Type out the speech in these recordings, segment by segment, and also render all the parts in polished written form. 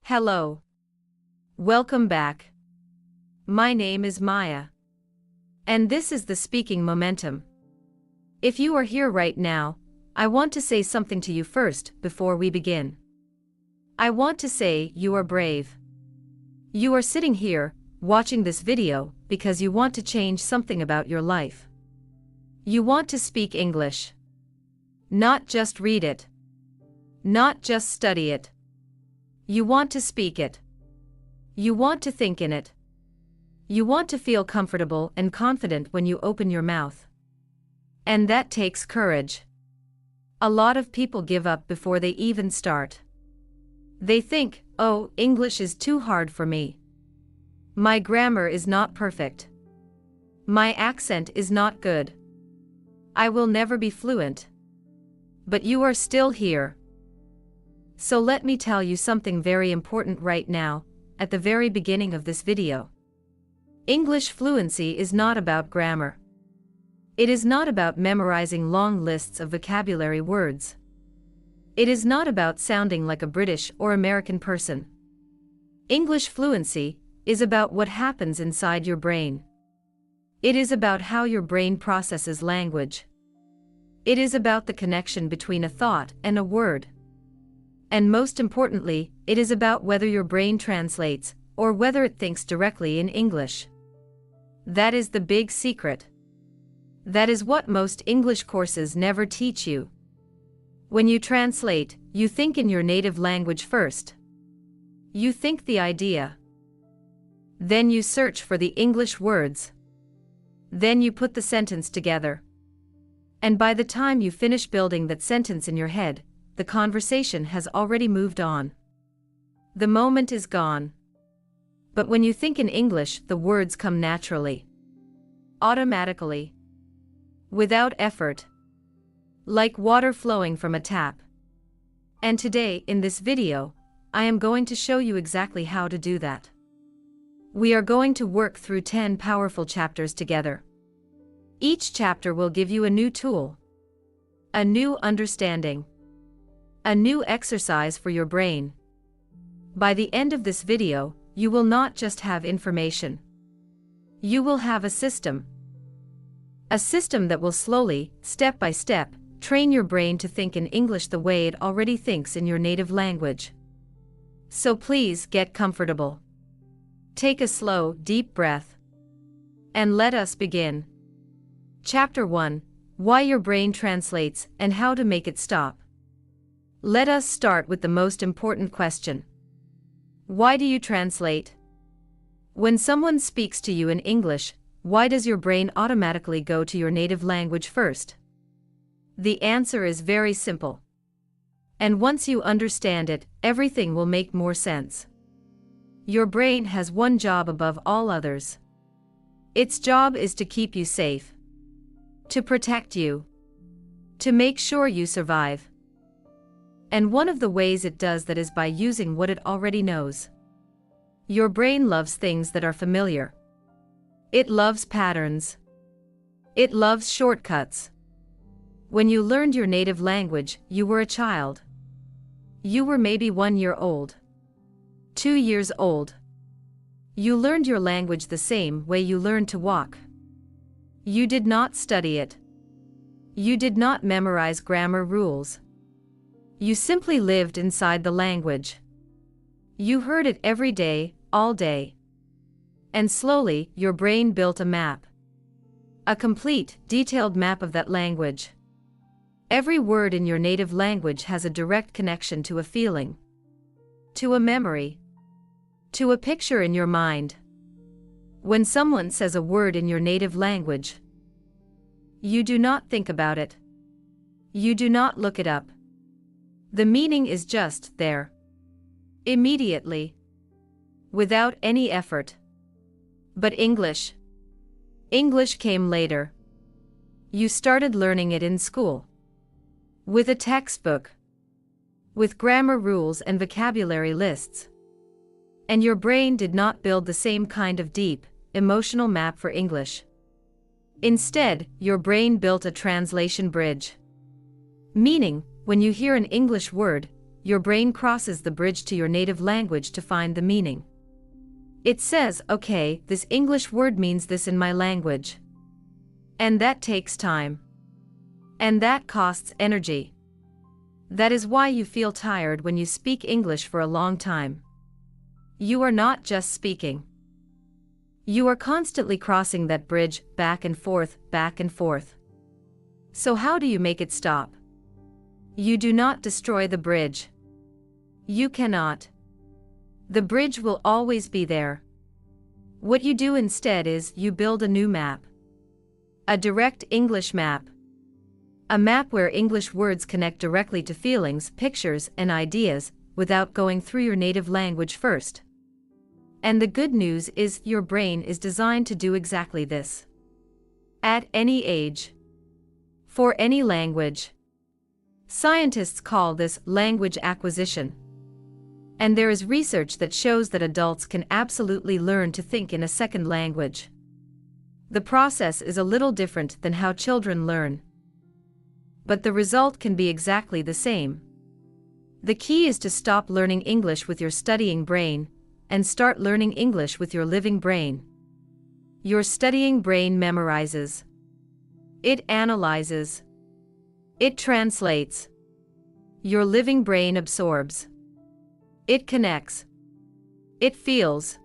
Hello. Welcome back. My name is Maya. And this is the Speaking Momentum. If you are here right now, I want to say something to you first before we begin. I want to say you are brave. You are sitting here, watching this video, because you want to change something about your life. You want to speak English. Not just read it. Not just study it. You want to speak it. You want to think in it. You want to feel comfortable and confident when you open your mouth. And that takes courage. A lot of people give up before they even start. They think, oh, English is too hard for me. My grammar is not perfect. My accent is not good. I will never be fluent. But you are still here. So let me tell you something very important right now, at the very beginning of this video. English fluency is not about grammar. It is not about memorizing long lists of vocabulary words. It is not about sounding like a British or American person. English fluency is about what happens inside your brain. It is about how your brain processes language. It is about the connection between a thought and a word. And most importantly, it is about whether your brain translates, or whether it thinks directly in English. That is the big secret. That is what most English courses never teach you. When you translate, you think in your native language first. You think the idea. Then you search for the English words. Then you put the sentence together. And by the time you finish building that sentence in your head, the conversation has already moved on. The moment is gone. But when you think in English, the words come naturally. Automatically. Without effort. Like water flowing from a tap. And today, in this video, I am going to show you exactly how to do that. We are going to work through 10 powerful chapters together. Each chapter will give you a new tool. A new understanding. A new exercise for your brain. By the end of this video, you will not just have information. You will have a system. A system that will slowly, step by step, train your brain to think in English the way it already thinks in your native language. So please get comfortable. Take a slow, deep breath. And let us begin. Chapter 1: Why your brain translates and how to make it stop. Let us start with the most important question. Why do you translate? When someone speaks to you in English, why does your brain automatically go to your native language first? The answer is very simple. And once you understand it, everything will make more sense. Your brain has one job above all others. Its job is to keep you safe. To protect you. To make sure you survive. And one of the ways it does that is by using what it already knows. Your brain loves things that are familiar. It loves patterns. It loves shortcuts. When you learned your native language, you were a child. You were maybe 1 year old. 2 years old. You learned your language the same way you learned to walk. You did not study it. You did not memorize grammar rules. You simply lived inside the language. You heard it every day, all day. And slowly, your brain built a map. A complete, detailed map of that language. Every word in your native language has a direct connection to a feeling. To a memory. To a picture in your mind. When someone says a word in your native language, you do not think about it. You do not look it up. The meaning is just there. Immediately. Without any effort. But English came later. You started learning it in school. With a textbook. With grammar rules and vocabulary lists. And your brain did not build the same kind of deep, emotional map for English. Instead, your brain built a translation bridge. Meaning, when you hear an English word, your brain crosses the bridge to your native language to find the meaning. It says, okay, this English word means this in my language. And that takes time. And that costs energy. That is why you feel tired when you speak English for a long time. You are not just speaking. You are constantly crossing that bridge, back and forth, back and forth. So how do you make it stop? You do not destroy the bridge. You cannot. The bridge will always be there. What you do instead is you build a new map. A direct English map. A map where English words connect directly to feelings, pictures, and ideas, without going through your native language first. And the good news is your brain is designed to do exactly this. At any age. For any language. Scientists call this language acquisition. And there is research that shows that adults can absolutely learn to think in a second language. The process is a little different than how children learn. But the result can be exactly the same. The key is to stop learning English with your studying brain, and start learning English with your living brain. Your studying brain memorizes. It analyzes. It translates. Your living brain absorbs. It connects. It feels.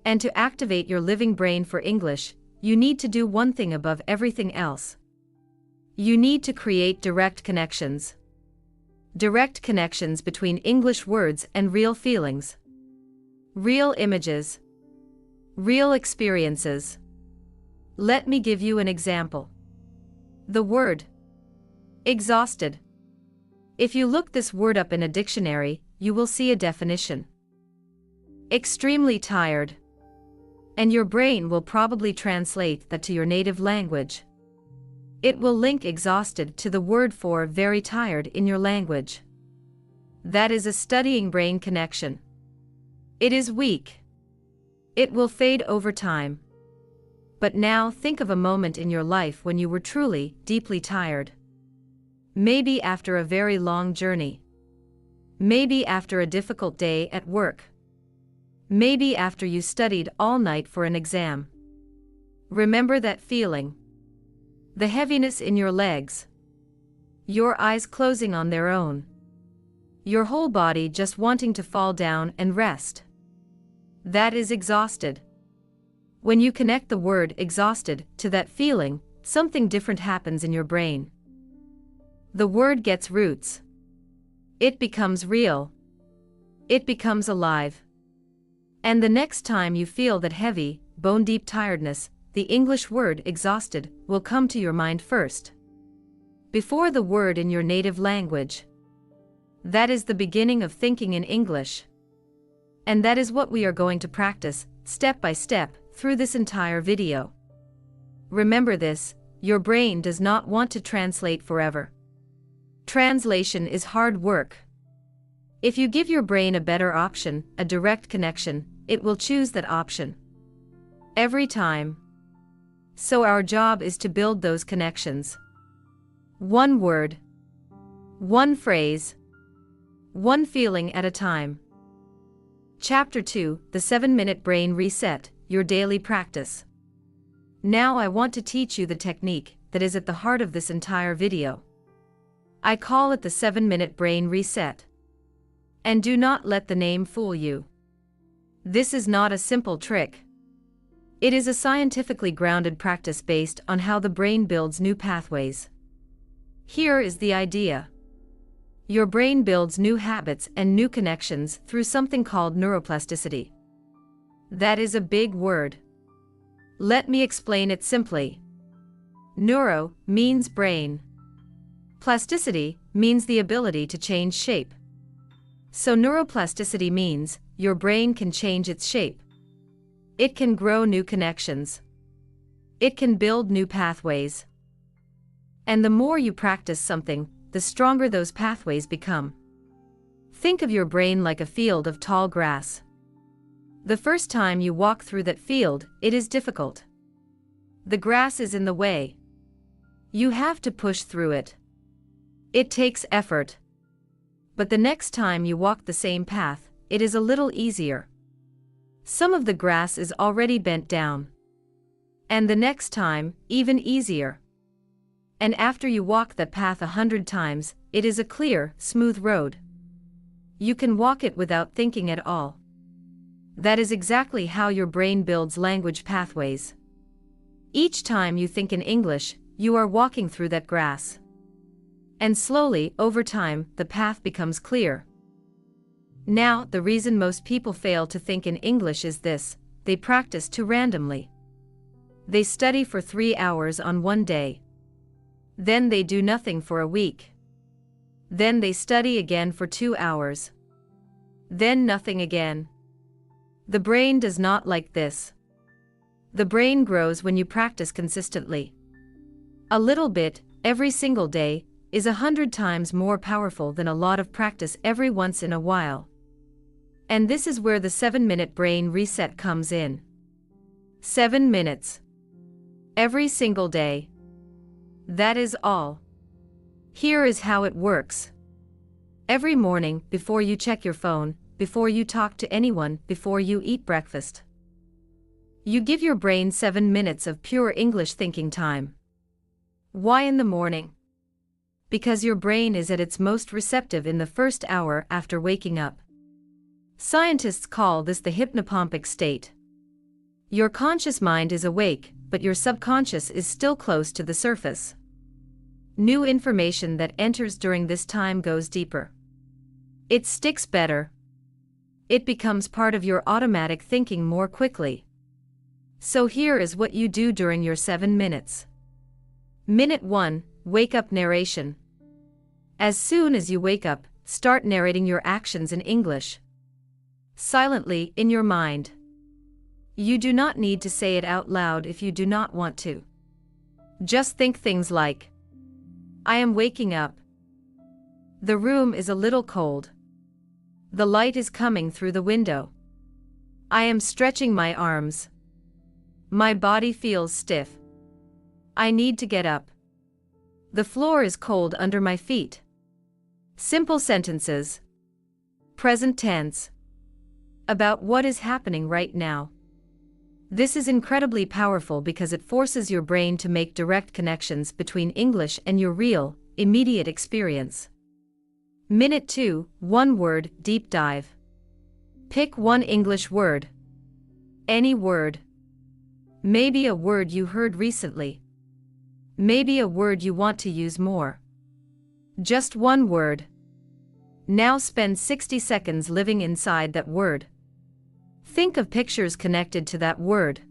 And to activate your living brain for English, you need to do one thing above everything else. You need to create direct connections. Direct connections between English words and real feelings. Real images. Real experiences. Let me give you an example. The word exhausted. If you look this word up in a dictionary, you will see a definition. Extremely tired. And your brain will probably translate that to your native language. It will link exhausted to the word for very tired in your language. That is a studying brain connection. It is weak. It will fade over time. But now think of a moment in your life when you were truly, deeply tired. Maybe after a very long journey. Maybe after a difficult day at work. Maybe after you studied all night for an exam. Remember that feeling. The heaviness in your legs. Your eyes closing on their own. Your whole body just wanting to fall down and rest. That is exhausted. When you connect the word exhausted to that feeling, something different happens in your brain. The word gets roots. It becomes real. It becomes alive. And the next time you feel that heavy, bone-deep tiredness, the English word exhausted will come to your mind first. Before the word in your native language. That is the beginning of thinking in English. And that is what we are going to practice, step by step, through this entire video. Remember this, your brain does not want to translate forever. Translation is hard work. If you give your brain a better option, a direct connection, it will choose that option. Every time. So our job is to build those connections. One word. One phrase. One feeling at a time. Chapter 2, The 7-Minute Brain Reset, Your Daily Practice. Now I want to teach you the technique that is at the heart of this entire video. I call it the 7-Minute Brain Reset. And do not let the name fool you. This is not a simple trick. It is a scientifically grounded practice based on how the brain builds new pathways. Here is the idea. Your brain builds new habits and new connections through something called neuroplasticity. That is a big word. Let me explain it simply. Neuro means brain. Plasticity means the ability to change shape. So neuroplasticity means your brain can change its shape. It can grow new connections. It can build new pathways. And the more you practice something, the stronger those pathways become. Think of your brain like a field of tall grass. The first time you walk through that field, it is difficult. The grass is in the way. You have to push through it. It takes effort. But the next time you walk the same path, it is a little easier. Some of the grass is already bent down. And the next time, even easier. And after you walk that path 100 times, it is a clear, smooth road. You can walk it without thinking at all. That is exactly how your brain builds language pathways. Each time you think in English, you are walking through that grass. And slowly, over time, the path becomes clear. Now, the reason most people fail to think in English is this: they practice too randomly. They study for 3 hours on one day. Then they do nothing for a week. Then they study again for 2 hours. Then nothing again. The brain does not like this. The brain grows when you practice consistently. A little bit, every single day, is 100 times more powerful than a lot of practice every once in a while. And this is where the 7-minute brain reset comes in. 7 minutes. Every single day. That is all. Here is how it works. Every morning, before you check your phone, before you talk to anyone, before you eat breakfast, you give your brain 7 minutes of pure English thinking time. Why in the morning? Because your brain is at its most receptive in the first hour after waking up. Scientists call this the hypnopompic state. Your conscious mind is awake, but your subconscious is still close to the surface. New information that enters during this time goes deeper. It sticks better. It becomes part of your automatic thinking more quickly. So here is what you do during your 7 minutes. Minute 1, wake up narration. As soon as you wake up, start narrating your actions in English. Silently, in your mind. You do not need to say it out loud if you do not want to. Just think things like, I am waking up. The room is a little cold. The light is coming through the window. I am stretching my arms. My body feels stiff. I need to get up. The floor is cold under my feet. Simple sentences. Present tense. About what is happening right now. This is incredibly powerful because it forces your brain to make direct connections between English and your real, immediate experience. Minute 2, one word, deep dive. Pick one English word. Any word. Maybe a word you heard recently. Maybe a word you want to use more. Just one word. Now spend 60 seconds living inside that word. Think of pictures connected to that word.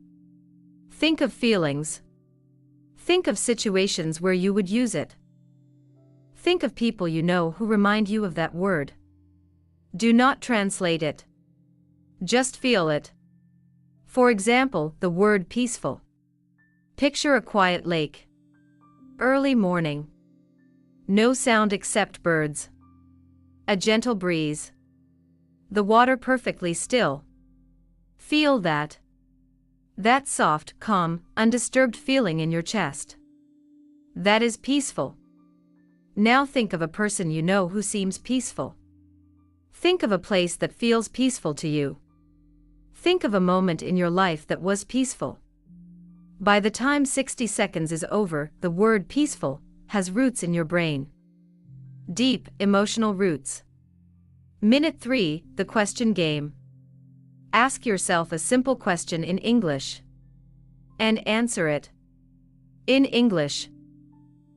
Think of feelings. Think of situations where you would use it. Think of people you know who remind you of that word. Do not translate it. Just feel it. For example, the word peaceful. Picture a quiet lake. Early morning. No sound except birds. A gentle breeze. The water perfectly still. Feel that. That soft, calm, undisturbed feeling in your chest. That is peaceful. Now think of a person you know who seems peaceful. Think of a place that feels peaceful to you. Think of a moment in your life that was peaceful. By the time 60 seconds is over, the word peaceful has roots in your brain. Deep, emotional roots. Minute 3, the question game. Ask yourself a simple question in English. And answer it. In English.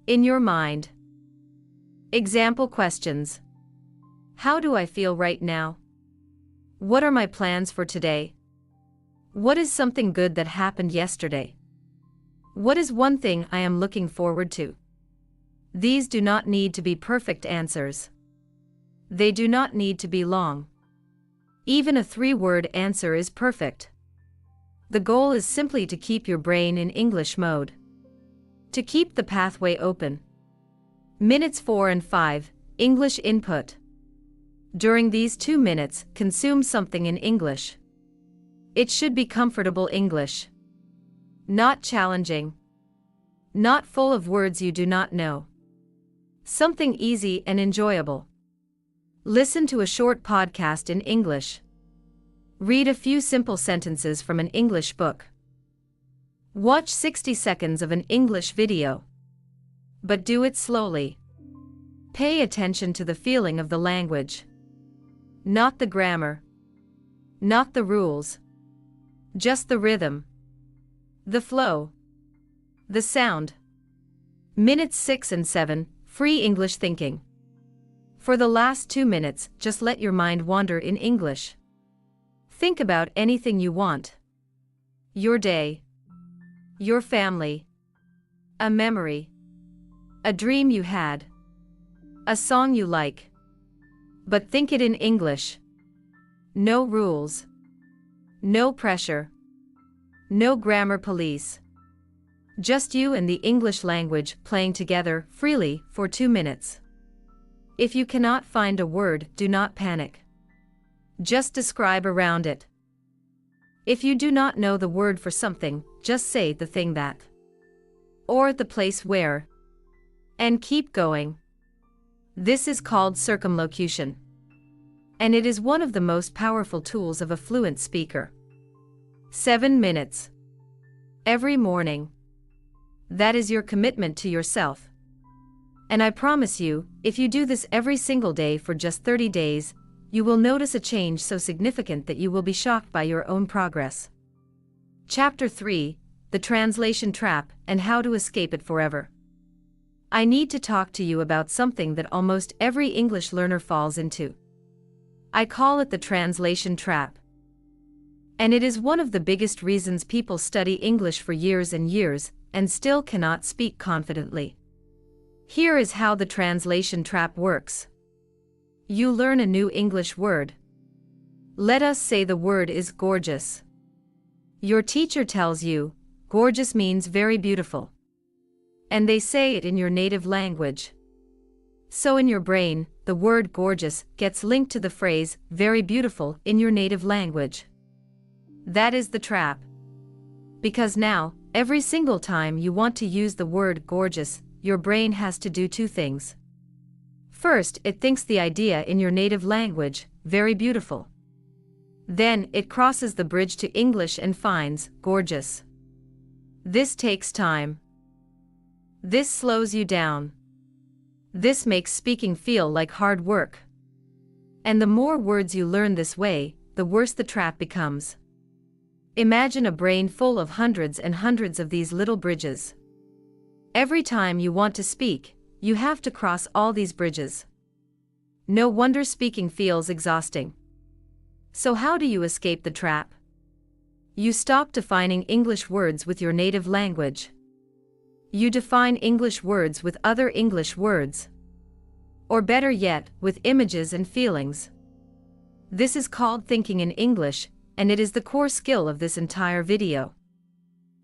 In your mind. Example questions. How do I feel right now? What are my plans for today? What is something good that happened yesterday? What is one thing I am looking forward to? These do not need to be perfect answers. They do not need to be long. Even a 3-word answer is perfect. The goal is simply to keep your brain in English mode. To keep the pathway open. Minutes 4 and 5, English input. During these 2 minutes, consume something in English. It should be comfortable English. Not challenging. Not full of words you do not know. Something easy and enjoyable. Listen to a short podcast in English. Read a few simple sentences from an English book. Watch 60 seconds of an English video. But do it slowly. Pay attention to the feeling of the language. Not the grammar. Not the rules. Just the rhythm. The flow. The sound. Minutes 6 and 7, free English thinking. For the last 2 minutes, just let your mind wander in English. Think about anything you want. Your day. Your family. A memory. A dream you had. A song you like. But think it in English. No rules. No pressure. No grammar police. Just you and the English language playing together freely for 2 minutes. If you cannot find a word, do not panic. Just describe around it. If you do not know the word for something, just say the thing that. Or the place where. And keep going. This is called circumlocution. And it is one of the most powerful tools of a fluent speaker. 7 minutes. Every morning. That is your commitment to yourself. And I promise you, if you do this every single day for just 30 days, you will notice a change so significant that you will be shocked by your own progress. Chapter 3, The Translation Trap and How to Escape It Forever. I need to talk to you about something that almost every English learner falls into. I call it the translation trap. And it is one of the biggest reasons people study English for years and years and still cannot speak confidently. Here is how the translation trap works. You learn a new English word. Let us say the word is gorgeous. Your teacher tells you, gorgeous means very beautiful. And they say it in your native language. So in your brain, the word gorgeous gets linked to the phrase very beautiful in your native language. That is the trap. Because now, every single time you want to use the word gorgeous, your brain has to do 2 things. First, it thinks the idea in your native language, very beautiful. Then, it crosses the bridge to English and finds, gorgeous. This takes time. This slows you down. This makes speaking feel like hard work. And the more words you learn this way, the worse the trap becomes. Imagine a brain full of hundreds and hundreds of these little bridges. Every time you want to speak, you have to cross all these bridges. No wonder speaking feels exhausting. So how do you escape the trap? You stop defining English words with your native language. You define English words with other English words. Or better yet, with images and feelings. This is called thinking in English, and it is the core skill of this entire video.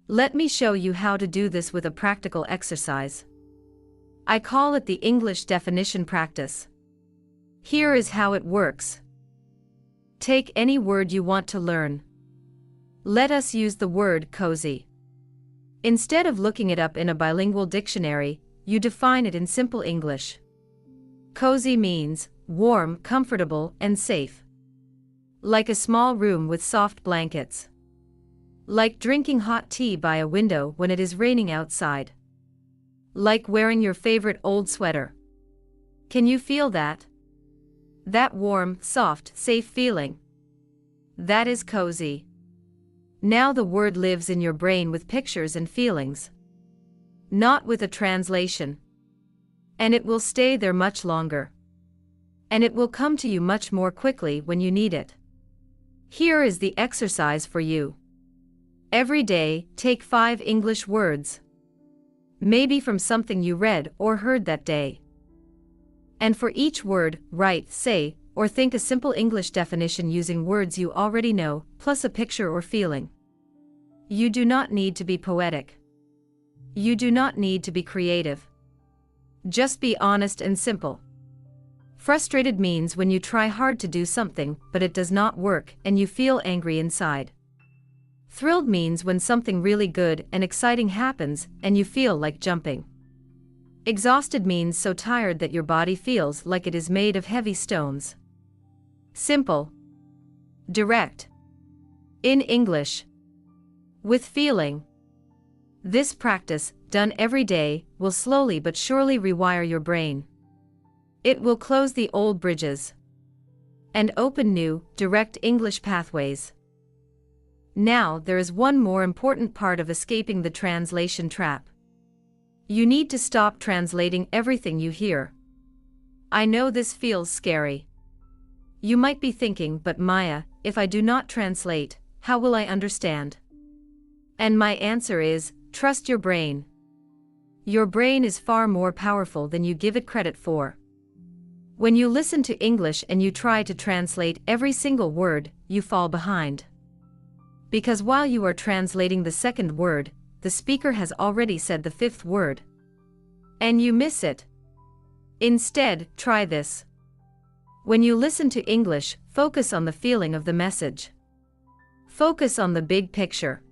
Let me show you how to do this with a practical exercise. I call it the English definition practice. Here is how it works. Take any word you want to learn. Let us use the word cozy. Instead of looking it up in a bilingual dictionary, you define it in simple English. Cozy means warm, comfortable, and safe. Like a small room with soft blankets. Like drinking hot tea by a window when it is raining outside. Like wearing your favorite old sweater. Can you feel that? That warm, soft, safe feeling. That is cozy. Now the word lives in your brain with pictures and feelings. Not with a translation. And it will stay there much longer. And it will come to you much more quickly when you need it. Here is the exercise for you. Every day, take 5 English words. Maybe from something you read or heard that day. And for each word, write, say, or think a simple English definition using words you already know, plus a picture or feeling. You do not need to be poetic. You do not need to be creative. Just be honest and simple. Frustrated means when you try hard to do something, but it does not work, and you feel angry inside. Thrilled means when something really good and exciting happens, and you feel like jumping. Exhausted means so tired that your body feels like it is made of heavy stones. Simple. Direct. In English. With feeling. This practice, done every day, will slowly but surely rewire your brain. It will close the old bridges and open new, direct English pathways. Now there is one more important part of escaping the translation trap. You need to stop translating everything you hear. I know this feels scary. You might be thinking, but Maya, if I do not translate, how will I understand? And my answer is, trust your brain. Your brain is far more powerful than you give it credit for. When you listen to English and you try to translate every single word, you fall behind. Because while you are translating the second word, the speaker has already said the fifth word. And you miss it. Instead, try this. When you listen to English, focus on the feeling of the message. Focus on the big picture.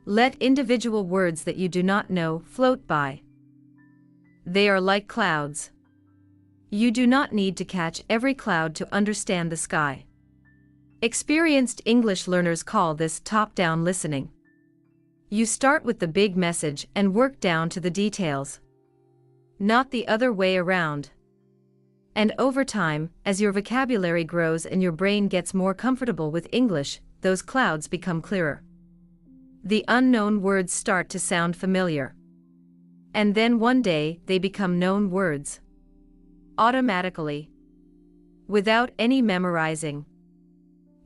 Let individual words that you do not know float by. They are like clouds. You do not need to catch every cloud to understand the sky. Experienced English learners call this top-down listening. You start with the big message and work down to the details. Not the other way around. And over time, as your vocabulary grows and your brain gets more comfortable with English, those clouds become clearer. The unknown words start to sound familiar. And then one day, they become known words. Automatically. Without any memorizing.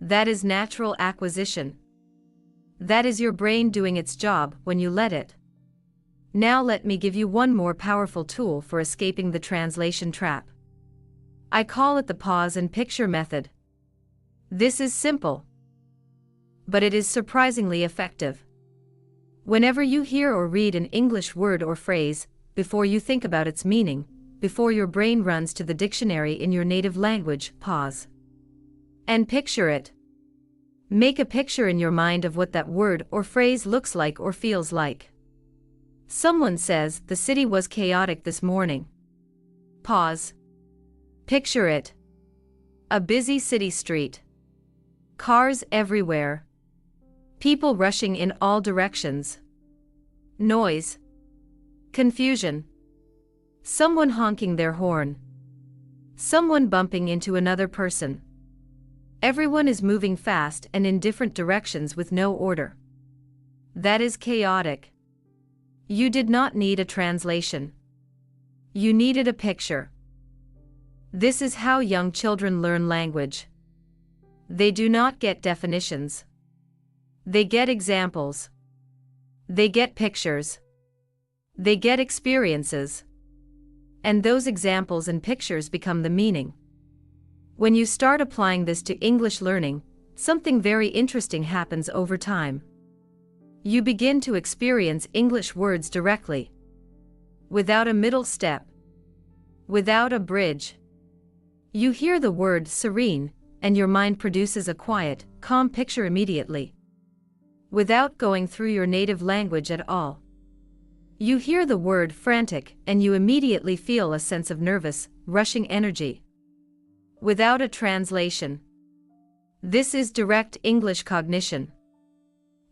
That is natural acquisition. That is your brain doing its job when you let it. Now let me give you one more powerful tool for escaping the translation trap. I call it the pause and picture method. This is simple. But it is surprisingly effective. Whenever you hear or read an English word or phrase, before you think about its meaning, before your brain runs to the dictionary in your native language, pause. And picture it. Make a picture in your mind of what that word or phrase looks like or feels like. Someone says, the city was chaotic this morning. Pause. Picture it. A busy city street. Cars everywhere. People rushing in all directions. Noise. Confusion. Someone honking their horn. Someone bumping into another person. Everyone is moving fast and in different directions with no order. That is chaotic. You did not need a translation. You needed a picture. This is how young children learn language. They do not get definitions. They get examples. They get pictures. They get experiences. And those examples and pictures become the meaning. When you start applying this to English learning, something very interesting happens over time. You begin to experience English words directly. Without a middle step. Without a bridge. You hear the word serene, and your mind produces a quiet, calm picture immediately. Without going through your native language at all. You hear the word frantic, and you immediately feel a sense of nervous, rushing energy. Without a translation. This is direct English cognition.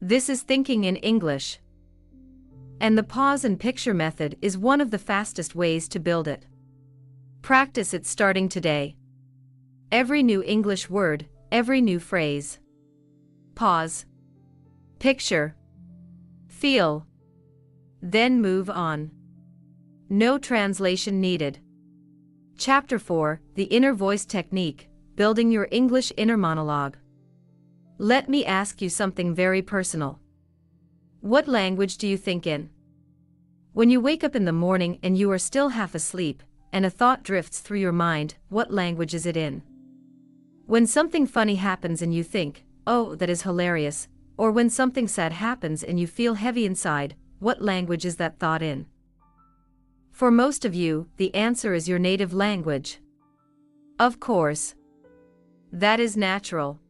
This is thinking in English. And the pause and picture method is one of the fastest ways to build it. Practice it starting today. Every new English word, every new phrase. Pause. Picture. Feel. Then move on. No translation needed. Chapter 4, The Inner Voice Technique, Building Your English Inner Monologue. Let me ask you something very personal. What language do you think in? When you wake up in the morning and you are still half asleep, and a thought drifts through your mind, what language is it in? When something funny happens and you think, oh, that is hilarious, or when something sad happens and you feel heavy inside, what language is that thought in? For most of you, the answer is your native language. Of course. That is natural.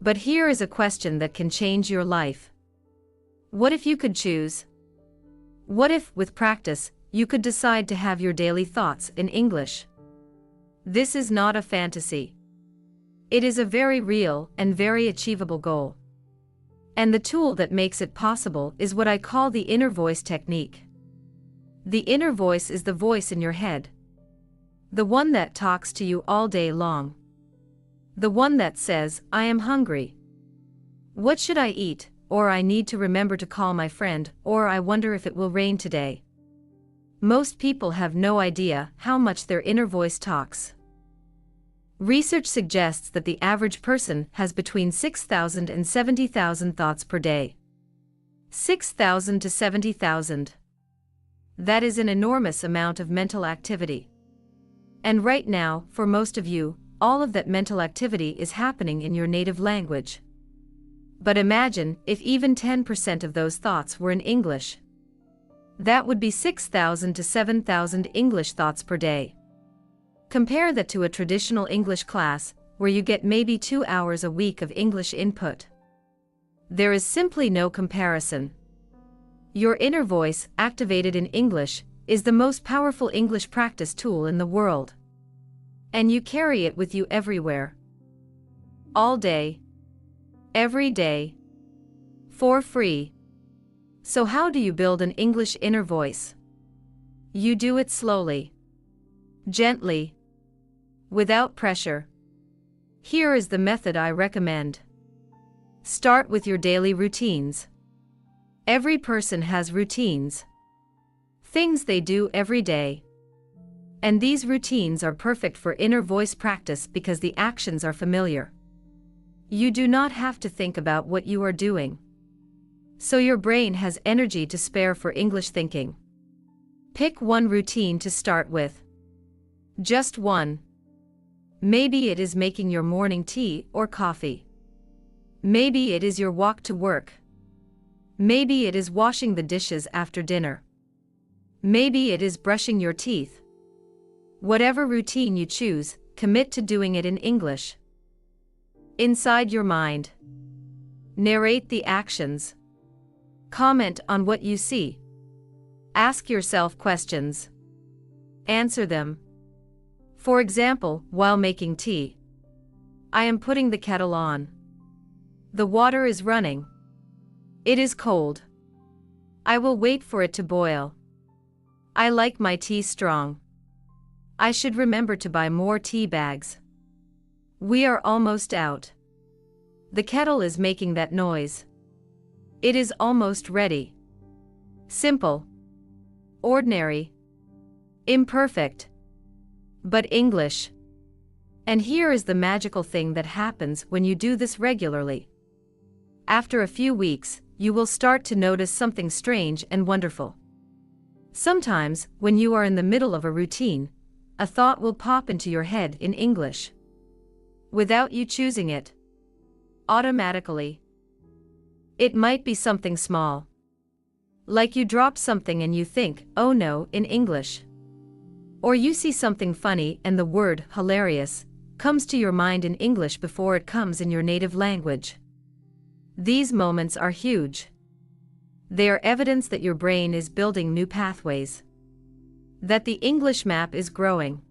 But here is a question that can change your life. What if you could choose? What if, with practice, you could decide to have your daily thoughts in English. This is not a fantasy. It is a very real and very achievable goal. And the tool that makes it possible is what I call the inner voice technique. The inner voice is the voice in your head. The one that talks to you all day long. The one that says, I am hungry. What should I eat? Or I need to remember to call my friend, or I wonder if it will rain today. Most people have no idea how much their inner voice talks. Research suggests that the average person has between 6,000 and 70,000 thoughts per day. 6,000 to 70,000. That is an enormous amount of mental activity. And right now, for most of you, all of that mental activity is happening in your native language. But imagine if even 10% of those thoughts were in English. That would be 6,000 to 7,000 English thoughts per day. Compare that to a traditional English class, where you get maybe 2 hours a week of English input. There is simply no comparison. Your inner voice, activated in English, is the most powerful English practice tool in the world. And you carry it with you everywhere. All day. Every day. For free. So how do you build an English inner voice? You do it slowly. Gently. Without pressure. Here is the method I recommend. Start with your daily routines. Every person has routines. Things they do every day. And these routines are perfect for inner voice practice because the actions are familiar. You do not have to think about what you are doing. So your brain has energy to spare for English thinking. Pick one routine to start with. Just one. Maybe it is making your morning tea or coffee. Maybe it is your walk to work. Maybe it is washing the dishes after dinner. Maybe it is brushing your teeth. Whatever routine you choose, commit to doing it in English. Inside your mind. Narrate the actions. Comment on what you see. Ask yourself questions. Answer them. For example, while making tea. I am putting the kettle on. The water is running. It is cold. I will wait for it to boil. I like my tea strong. I should remember to buy more tea bags. We are almost out. The kettle is making that noise. It is almost ready. Simple. Ordinary. Imperfect. But English. And here is the magical thing that happens when you do this regularly. After a few weeks, you will start to notice something strange and wonderful. Sometimes, when you are in the middle of a routine, a thought will pop into your head in English. Without you choosing it. Automatically. It might be something small. Like you drop something and you think, oh no, in English. Or you see something funny and the word hilarious comes to your mind in English before it comes in your native language. These moments are huge. They are evidence that your brain is building new pathways. That the English map is growing.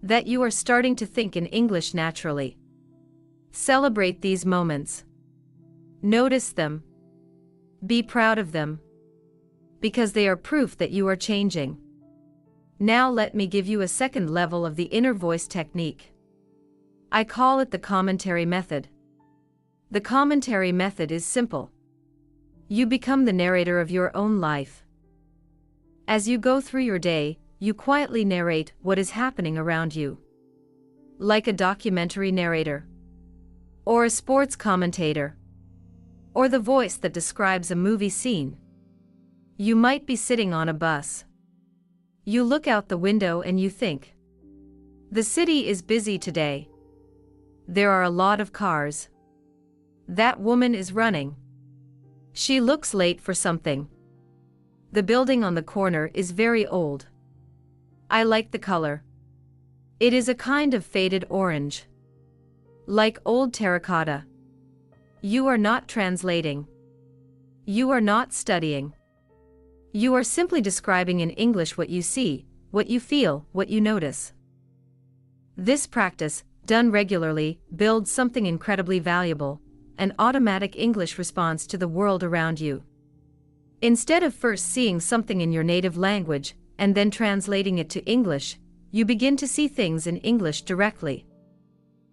That you are starting to think in English naturally. Celebrate these moments. Notice them. Be proud of them. Because they are proof that you are changing. Now let me give you a second level of the inner voice technique. I call it the commentary method. The commentary method is simple. You become the narrator of your own life. As you go through your day, you quietly narrate what is happening around you. Like a documentary narrator. Or a sports commentator. Or the voice that describes a movie scene. You might be sitting on a bus. You look out the window and you think. The city is busy today. There are a lot of cars. That woman is running. She looks late for something. The building on the corner is very old. I like the color. It is a kind of faded orange. Like old terracotta. You are not translating. You are not studying. You are simply describing in English what you see, what you feel, what you notice. This practice, done regularly, builds something incredibly valuable, an automatic English response to the world around you. Instead of first seeing something in your native language, and then translating it to English, you begin to see things in English directly.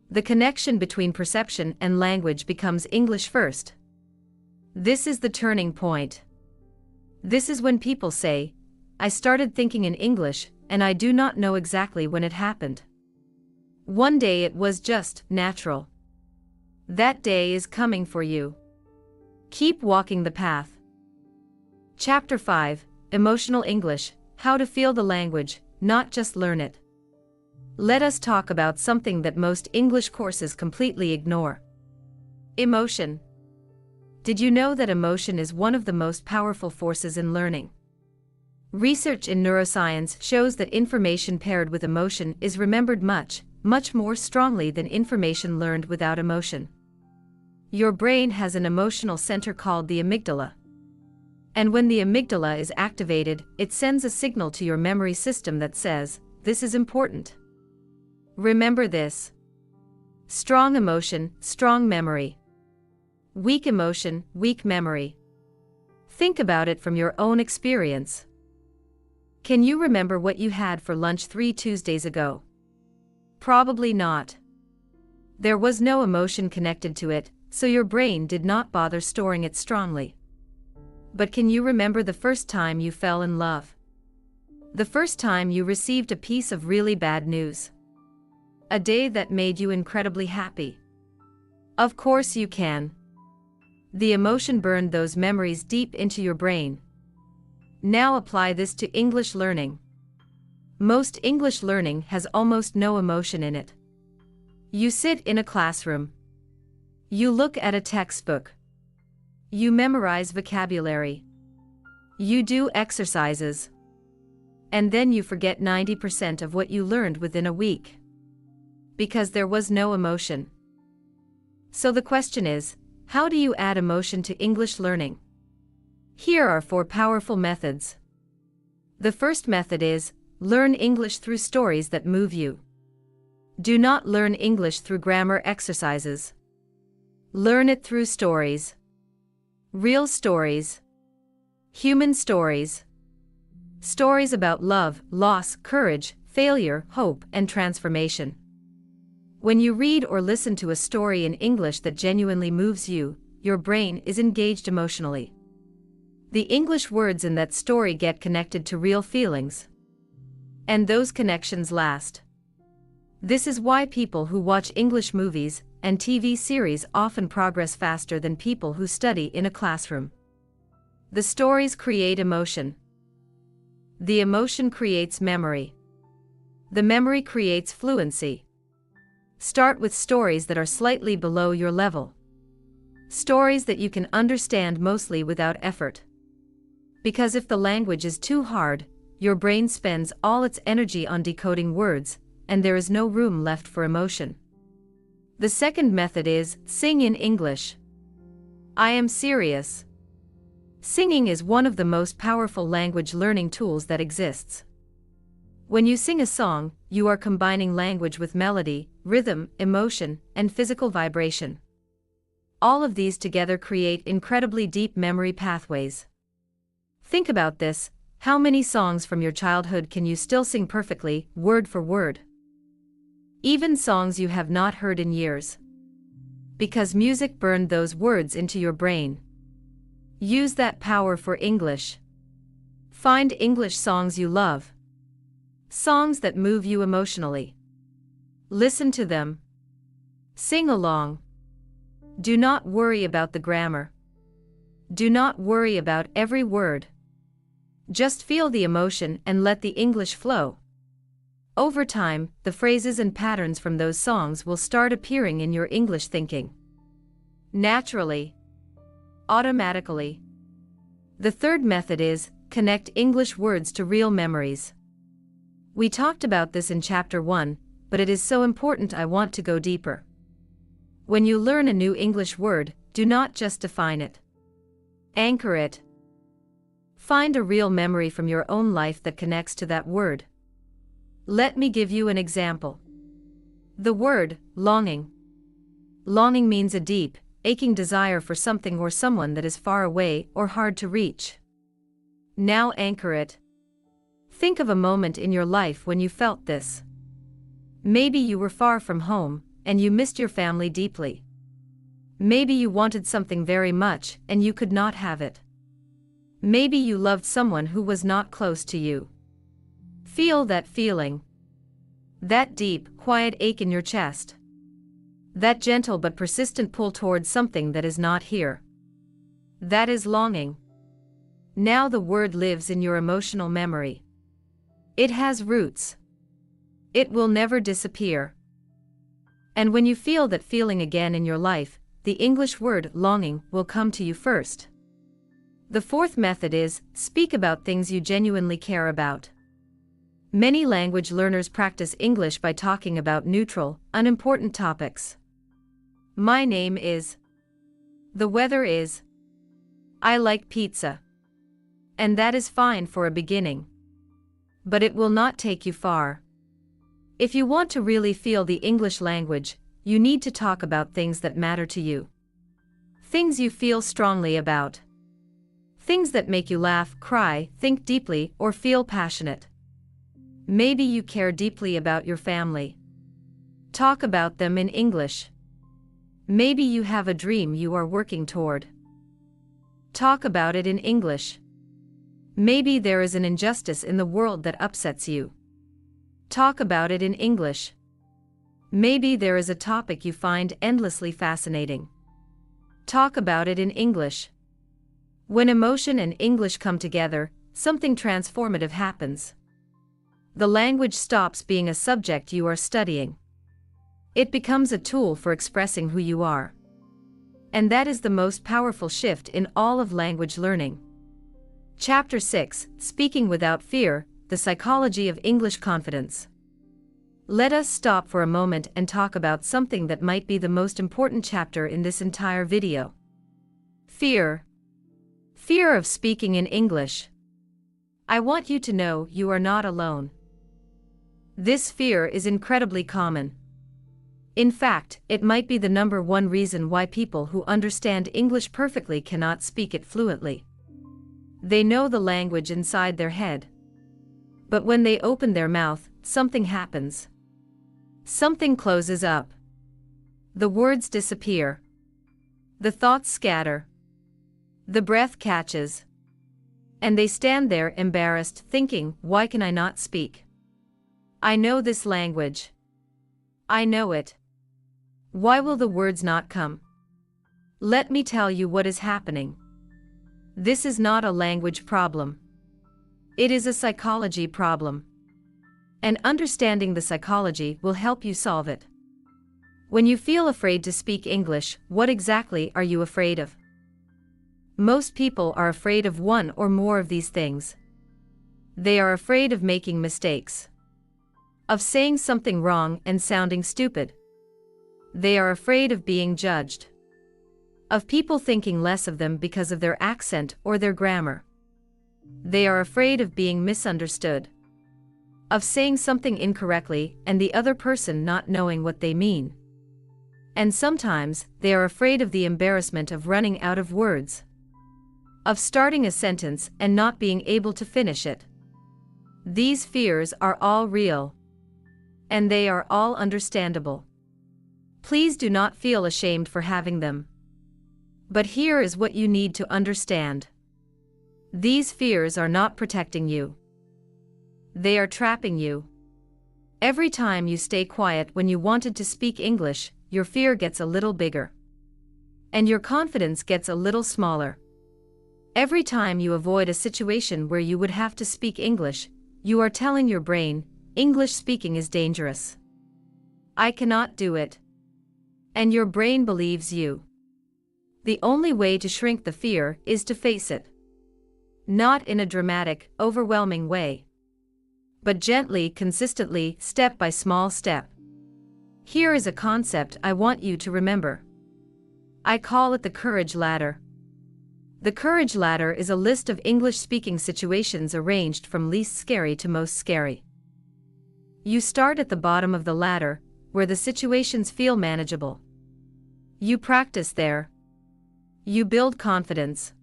The connection between perception and language becomes English first. This is the turning point. This is when people say, "I started thinking in English, and I do not know exactly when it happened. One day it was just natural." That day is coming for you. Keep walking the path. Chapter 5, Emotional English, How to Feel the Language, Not Just Learn It. Let us talk about something that most English courses completely ignore. Emotion. Did you know that emotion is one of the most powerful forces in learning? Research in neuroscience shows that information paired with emotion is remembered much more strongly than information learned without emotion. Your brain has an emotional center called the amygdala. And when the amygdala is activated, it sends a signal to your memory system that says, "This is important. Remember this." Strong emotion, strong memory. Weak emotion, weak memory. Think about it from your own experience. Can you remember what you had for lunch 3 Tuesdays ago? Probably not. There was no emotion connected to it, so your brain did not bother storing it strongly. But can you remember the first time you fell in love? The first time you received a piece of really bad news? A day that made you incredibly happy? Of course you can. The emotion burned those memories deep into your brain. Now apply this to English learning. Most English learning has almost no emotion in it. You sit in a classroom. You look at a textbook. You memorize vocabulary. You do exercises. And then you forget 90% of what you learned within a week. Because there was no emotion. So the question is, how do you add emotion to English learning? Here are 4 powerful methods. The first method is, learn English through stories that move you. Do not learn English through grammar exercises. Learn it through stories. Real stories. Human stories. Stories about love, loss, courage, failure, hope, and transformation. When you read or listen to a story in English that genuinely moves you, your brain is engaged emotionally. The English words in that story get connected to real feelings. And those connections last. This is why people who watch English movies and TV series often progress faster than people who study in a classroom. The stories create emotion. The emotion creates memory. The memory creates fluency. Start with stories that are slightly below your level. Stories that you can understand mostly without effort. Because if the language is too hard, your brain spends all its energy on decoding words, and there is no room left for emotion. The second method is, sing in English. I am serious. Singing is one of the most powerful language learning tools that exists. When you sing a song, you are combining language with melody, rhythm, emotion, and physical vibration. All of these together create incredibly deep memory pathways. Think about this, how many songs from your childhood can you still sing perfectly, word for word? Even songs you have not heard in years. Because music burned those words into your brain. Use that power for English. Find English songs you love. Songs that move you emotionally. Listen to them. Sing along. Do not worry about the grammar. Do not worry about every word. Just feel the emotion and let the English flow. Over time, the phrases and patterns from those songs will start appearing in your English thinking. Naturally. Automatically. The third method is, connect English words to real memories. We talked about this in Chapter 1, but it is so important I want to go deeper. When you learn a new English word, do not just define it. Anchor it. Find a real memory from your own life that connects to that word. Let me give you an example. The word, longing. Longing means a deep, aching desire for something or someone that is far away or hard to reach. Now anchor it. Think of a moment in your life when you felt this. Maybe you were far from home, and you missed your family deeply. Maybe you wanted something very much, and you could not have it. Maybe you loved someone who was not close to you. Feel that feeling. That deep, quiet ache in your chest. That gentle but persistent pull towards something that is not here. That is longing. Now the word lives in your emotional memory. It has roots. It will never disappear. And when you feel that feeling again in your life, the English word longing will come to you first. The fourth method is, speak about things you genuinely care about. Many language learners practice English by talking about neutral, unimportant topics. My name is. The weather is. I like pizza. And that is fine for a beginning. But it will not take you far. If you want to really feel the English language, you need to talk about things that matter to you. Things you feel strongly about. Things that make you laugh, cry, think deeply, or feel passionate. Maybe you care deeply about your family. Talk about them in English. Maybe you have a dream you are working toward. Talk about it in English. Maybe there is an injustice in the world that upsets you. Talk about it in English. Maybe there is a topic you find endlessly fascinating. Talk about it in English. When emotion and English come together, something transformative happens. The language stops being a subject you are studying. It becomes a tool for expressing who you are. And that is the most powerful shift in all of language learning. Chapter 6, Speaking Without Fear, The Psychology of English Confidence. Let us stop for a moment and talk about something that might be the most important chapter in this entire video. Fear. Fear of speaking in English. I want you to know you are not alone. This fear is incredibly common. In fact, it might be the number one reason why people who understand English perfectly cannot speak it fluently. They know the language inside their head. But when they open their mouth, something happens. Something closes up. The words disappear. The thoughts scatter. The breath catches. And they stand there embarrassed, thinking, why can I not speak? I know this language. I know it. Why will the words not come? Let me tell you what is happening. This is not a language problem. It is a psychology problem. And understanding the psychology will help you solve it. When you feel afraid to speak English, what exactly are you afraid of? Most people are afraid of one or more of these things. They are afraid of making mistakes. Of saying something wrong and sounding stupid. They are afraid of being judged. Of people thinking less of them because of their accent or their grammar. They are afraid of being misunderstood. Of saying something incorrectly and the other person not knowing what they mean. And sometimes, they are afraid of the embarrassment of running out of words. Of starting a sentence and not being able to finish it. These fears are all real. And they are all understandable. Please do not feel ashamed for having them. But here is what you need to understand. These fears are not protecting you. They are trapping you. Every time you stay quiet when you wanted to speak English, your fear gets a little bigger. And your confidence gets a little smaller. Every time you avoid a situation where you would have to speak English, you are telling your brain, English speaking is dangerous. I cannot do it. And your brain believes you. The only way to shrink the fear is to face it. Not in a dramatic, overwhelming way. But gently, consistently, step by small step. Here is a concept I want you to remember. I call it the courage ladder. The courage ladder is a list of English-speaking situations arranged from least scary to most scary. You start at the bottom of the ladder, where the situations feel manageable. You practice there. You build confidence.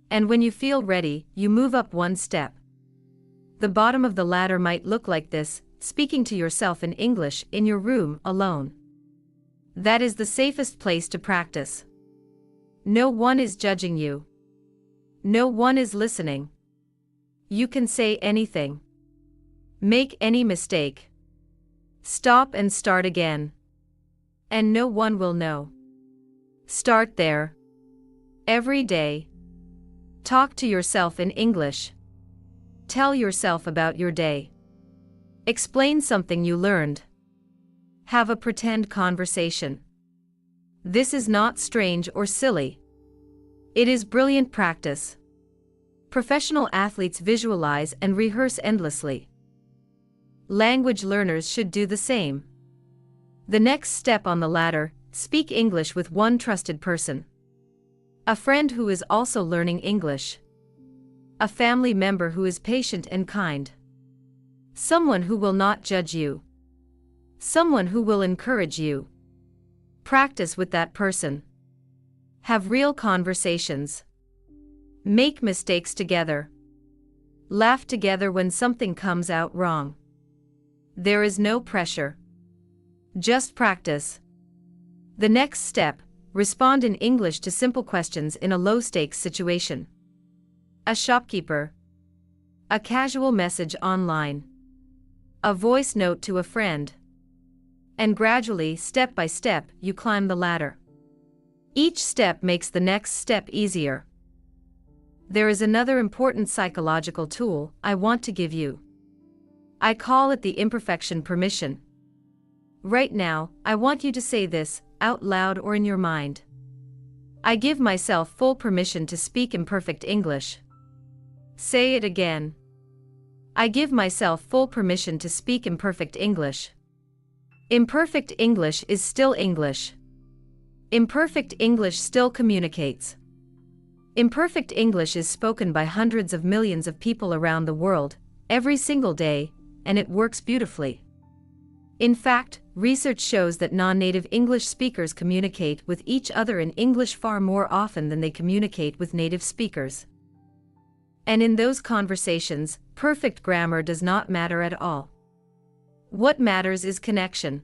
And when you feel ready, you move up one step. The bottom of the ladder might look like this, speaking to yourself in English in your room alone. That is the safest place to practice. No one is judging you. No one is listening. You can say anything. Make any mistake. Stop and start again. And no one will know. Start there. Every day. Talk to yourself in English. Tell yourself about your day. Explain something you learned. Have a pretend conversation. This is not strange or silly. It is brilliant practice. Professional athletes visualize and rehearse endlessly. Language learners should do the same. The next step on the ladder, speak English with one trusted person. A friend who is also learning English. A family member who is patient and kind. Someone who will not judge you. Someone who will encourage you. Practice with that person. Have real conversations. Make mistakes together. Laugh together when something comes out wrong. There is no pressure. Just practice. The next step, respond in English to simple questions in a low-stakes situation. A shopkeeper. A casual message online. A voice note to a friend. And gradually, step by step, you climb the ladder. Each step makes the next step easier. There is another important psychological tool I want to give you. I call it the imperfection permission. Right now, I want you to say this, out loud or in your mind. I give myself full permission to speak imperfect English. Say it again. I give myself full permission to speak imperfect English. Imperfect English is still English. Imperfect English still communicates. Imperfect English is spoken by hundreds of millions of people around the world, every single day, and it works beautifully. In fact, research shows that non-native English speakers communicate with each other in English far more often than they communicate with native speakers. And in those conversations, perfect grammar does not matter at all. What matters is connection.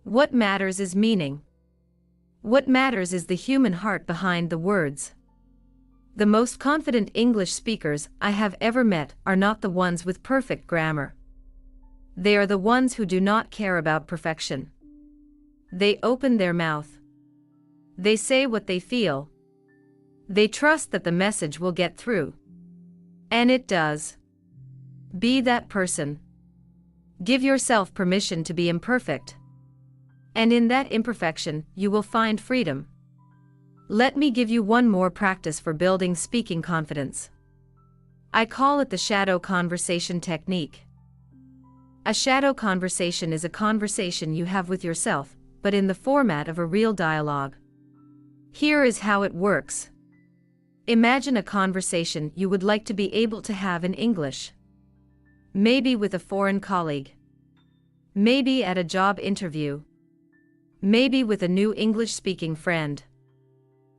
What matters is meaning. What matters is the human heart behind the words. The most confident English speakers I have ever met are not the ones with perfect grammar. They are the ones who do not care about perfection. They open their mouth. They say what they feel. They trust that the message will get through. And it does. Be that person. Give yourself permission to be imperfect. And in that imperfection, you will find freedom. Let me give you one more practice for building speaking confidence. I call it the shadow conversation technique. A shadow conversation is a conversation you have with yourself, but in the format of a real dialogue. Here is how it works. Imagine a conversation you would like to be able to have in English. Maybe with a foreign colleague. Maybe at a job interview. Maybe with a new English-speaking friend.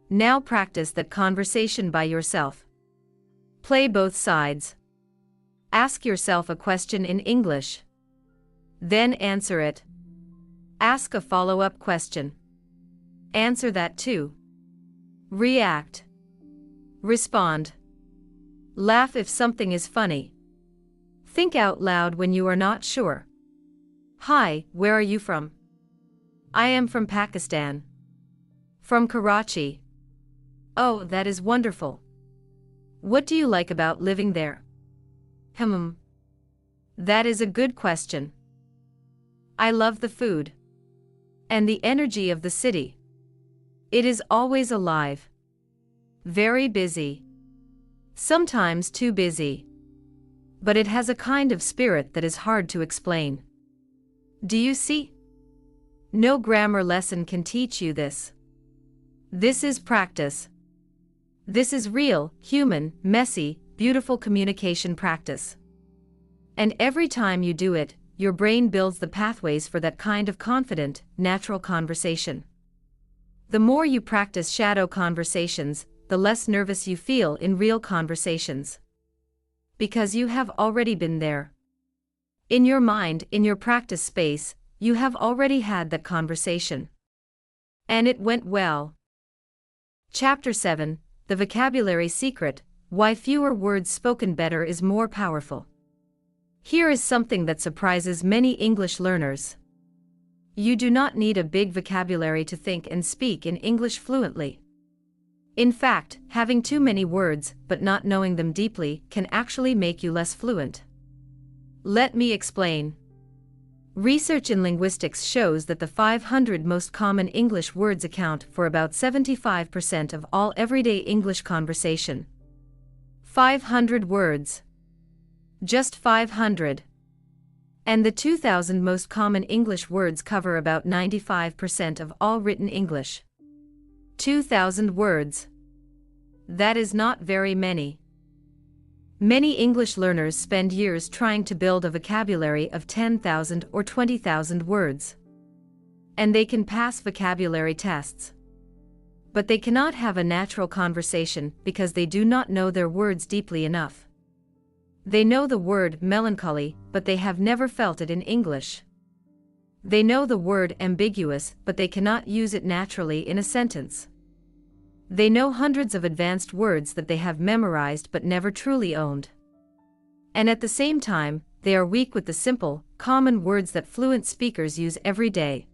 Now practice that conversation by yourself. Play both sides. Ask yourself a question in English. Then answer it. Ask a follow-up question. Answer that too. React. Respond. Laugh if something is funny. Think out loud when you are not sure. Hi, where are you from? I am from Pakistan. From Karachi. Oh, that is wonderful. What do you like about living there? That is a good question. I love the food. And the energy of the city. It is always alive. Very busy. Sometimes too busy. But it has a kind of spirit that is hard to explain. Do you see? No grammar lesson can teach you this. This is practice. This is real, human, messy, beautiful communication practice. And every time you do it, your brain builds the pathways for that kind of confident, natural conversation. The more you practice shadow conversations, the less nervous you feel in real conversations. Because you have already been there. In your mind, in your practice space, you have already had that conversation. And it went well. Chapter 7, The Vocabulary Secret, Why Fewer Words Spoken Better is More Powerful. Here is something that surprises many English learners. You do not need a big vocabulary to think and speak in English fluently. In fact, having too many words but not knowing them deeply can actually make you less fluent. Let me explain. Research in linguistics shows that the 500 most common English words account for about 75% of all everyday English conversation. 500 words. Just 500. And the 2,000 most common English words cover about 95% of all written English. 2,000 words. That is not very many. Many English learners spend years trying to build a vocabulary of 10,000 or 20,000 words. And they can pass vocabulary tests. But they cannot have a natural conversation because they do not know their words deeply enough. They know the word melancholy, but they have never felt it in English. They know the word ambiguous, but they cannot use it naturally in a sentence. They know hundreds of advanced words that they have memorized but never truly owned. And at the same time, they are weak with the simple, common words that fluent speakers use every day.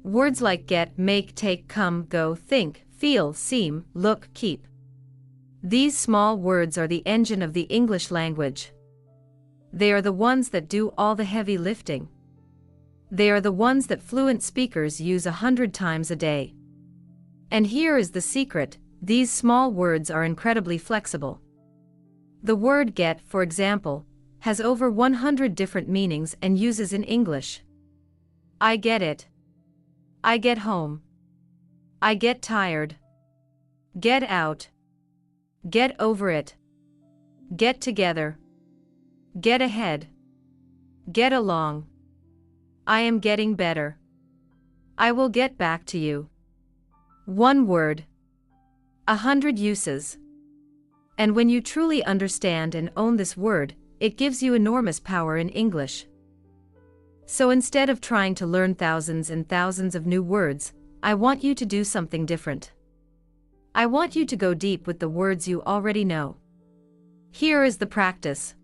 Words like get, make, take, come, go, think, feel, seem, look, keep. These small words are the engine of the English language. They are the ones that do all the heavy lifting. They are the ones that fluent speakers use 100 times a day. And here is the secret: these small words are incredibly flexible. The word get, for example, has over 100 different meanings and uses in English. I get it. I get home. I get tired. Get out. Get over it. Get together. Get ahead. Get along. I am getting better. I will get back to you. One word. 100 uses. And when you truly understand and own this word, it gives you enormous power in English. So instead of trying to learn thousands and thousands of new words, I want you to do something different. I want you to go deep with the words you already know. Here is the practice.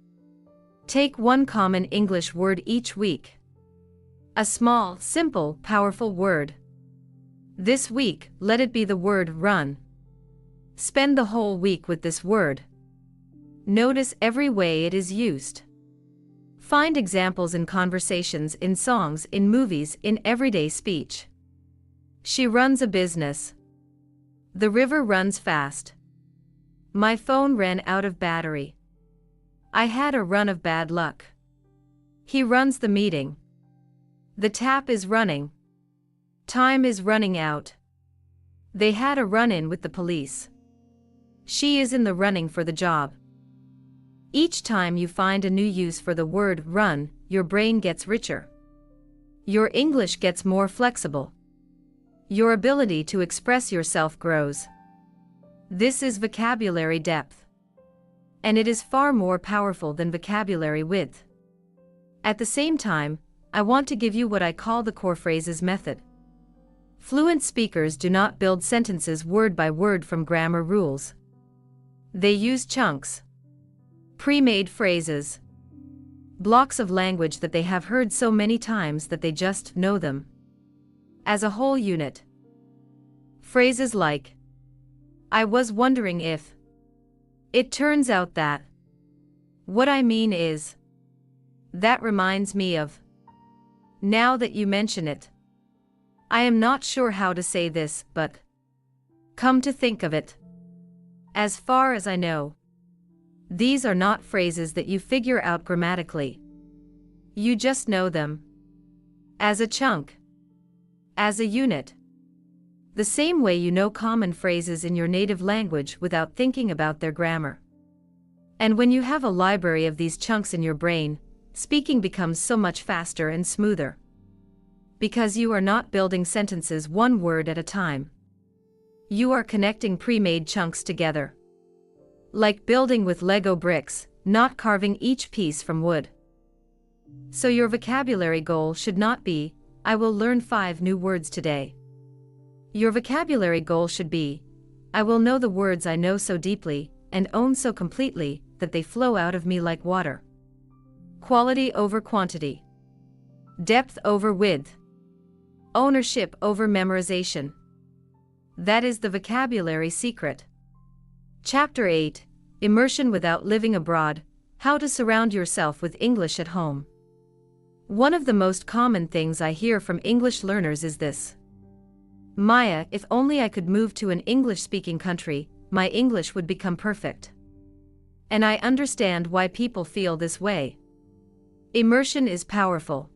Take one common English word each week. A small, simple, powerful word. This week, let it be the word run. Spend the whole week with this word. Notice every way it is used. Find examples in conversations, in songs, in movies, in everyday speech. She runs a business. The river runs fast. My phone ran out of battery. I had a run of bad luck. He runs the meeting. The tap is running. Time is running out. They had a run-in with the police. She is in the running for the job. Each time you find a new use for the word run, your brain gets richer. Your English gets more flexible. Your ability to express yourself grows. This is vocabulary depth. And it is far more powerful than vocabulary width. At the same time, I want to give you what I call the core phrases method. Fluent speakers do not build sentences word by word from grammar rules. They use chunks. Pre-made phrases. Blocks of language that they have heard so many times that they just know them. As a whole unit. Phrases like, I was wondering if. It turns out that. What I mean is. That reminds me of. Now that you mention it. I am not sure how to say this, but. Come to think of it. As far as I know. These are not phrases that you figure out grammatically. You just know them. As a chunk. As a unit. The same way you know common phrases in your native language without thinking about their grammar. And when you have a library of these chunks in your brain, speaking becomes so much faster and smoother. Because you are not building sentences one word at a time. You are connecting pre-made chunks together. Like building with Lego bricks, not carving each piece from wood. So your vocabulary goal should not be, I will learn 5 new words today. Your vocabulary goal should be, I will know the words I know so deeply, and own so completely, that they flow out of me like water. Quality over quantity. Depth over width. Ownership over memorization. That is the vocabulary secret. Chapter 8, Immersion Without Living Abroad, How to Surround Yourself with English at Home. One of the most common things I hear from English learners is this. Maya, if only I could move to an English-speaking country, my English would become perfect. And I understand why people feel this way. Immersion is powerful.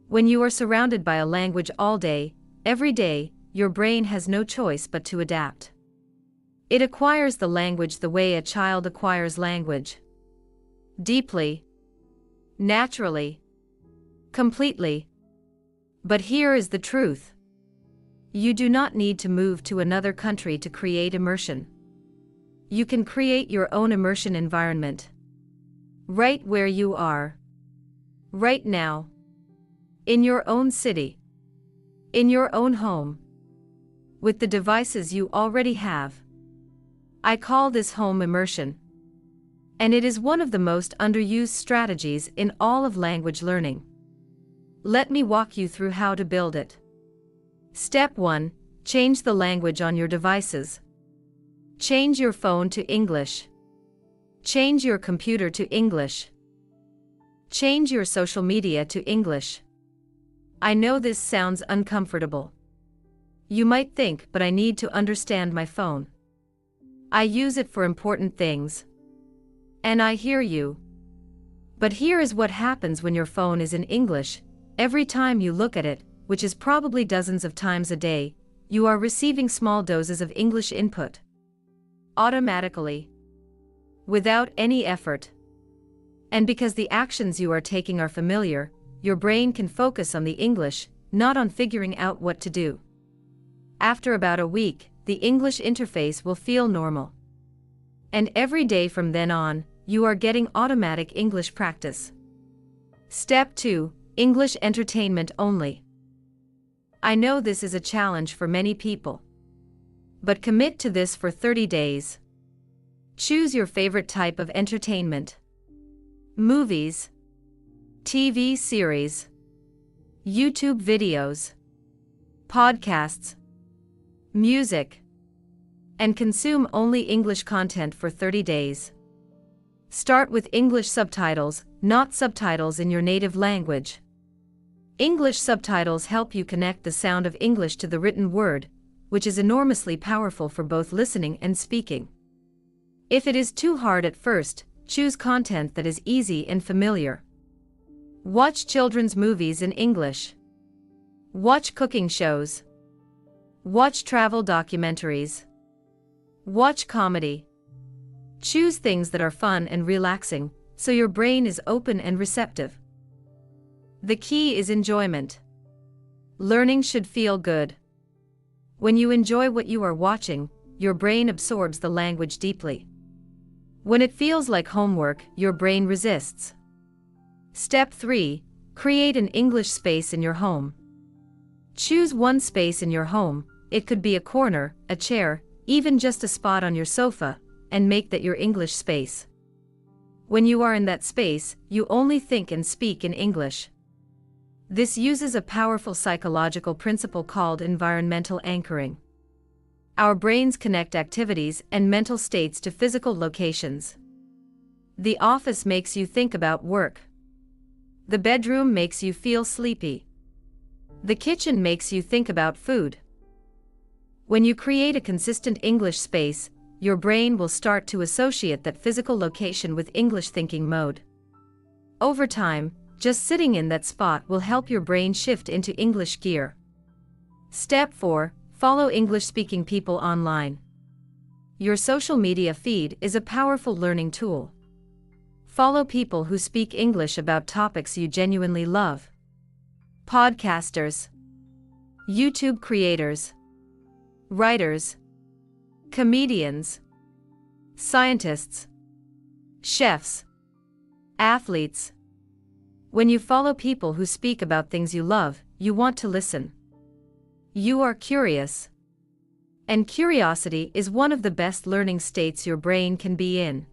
When you are surrounded by a language all day, every day, your brain has no choice but to adapt. It acquires the language the way a child acquires language. Deeply. Naturally. Completely. But here is the truth. You do not need to move to another country to create immersion. You can create your own immersion environment. Right where you are. Right now. In your own city. In your own home. With the devices you already have. I call this home immersion. And it is one of the most underused strategies in all of language learning. Let me walk you through how to build it. Step 1. Change the language on your devices. Change your phone to English. Change your computer to English. Change your social media to English. I know this sounds uncomfortable. You might think, but I need to understand my phone. I use it for important things. And I hear you. But here is what happens when your phone is in English. Every time you look at it, which is probably dozens of times a day, you are receiving small doses of English input. Automatically. Without any effort. And because the actions you are taking are familiar, your brain can focus on the English, not on figuring out what to do. After about a week, the English interface will feel normal. And every day from then on, you are getting automatic English practice. Step 2. English entertainment only. I know this is a challenge for many people. But commit to this for 30 days. Choose your favorite type of entertainment. Movies. TV series. YouTube videos. Podcasts. Music. And consume only English content for 30 days. Start with English subtitles, not subtitles in your native language. English subtitles help you connect the sound of English to the written word, which is enormously powerful for both listening and speaking. If it is too hard at first, choose content that is easy and familiar. Watch children's movies in English. Watch cooking shows. Watch travel documentaries. Watch comedy. Choose things that are fun and relaxing, so your brain is open and receptive. The key is enjoyment. Learning should feel good. When you enjoy what you are watching, your brain absorbs the language deeply. When it feels like homework, your brain resists. Step 3. Create an English space in your home. Choose one space in your home, it could be a corner, a chair, even just a spot on your sofa, and make that your English space. When you are in that space, you only think and speak in English. This uses a powerful psychological principle called environmental anchoring. Our brains connect activities and mental states to physical locations. The office makes you think about work. The bedroom makes you feel sleepy. The kitchen makes you think about food. When you create a consistent English space, your brain will start to associate that physical location with English thinking mode. Over time, just sitting in that spot will help your brain shift into English gear. Step 4. Follow English-speaking people online. Your social media feed is a powerful learning tool. Follow people who speak English about topics you genuinely love. Podcasters, YouTube creators, writers, comedians, scientists, chefs, athletes. When you follow people who speak about things you love, you want to listen. You are curious. And curiosity is one of the best learning states your brain can be in.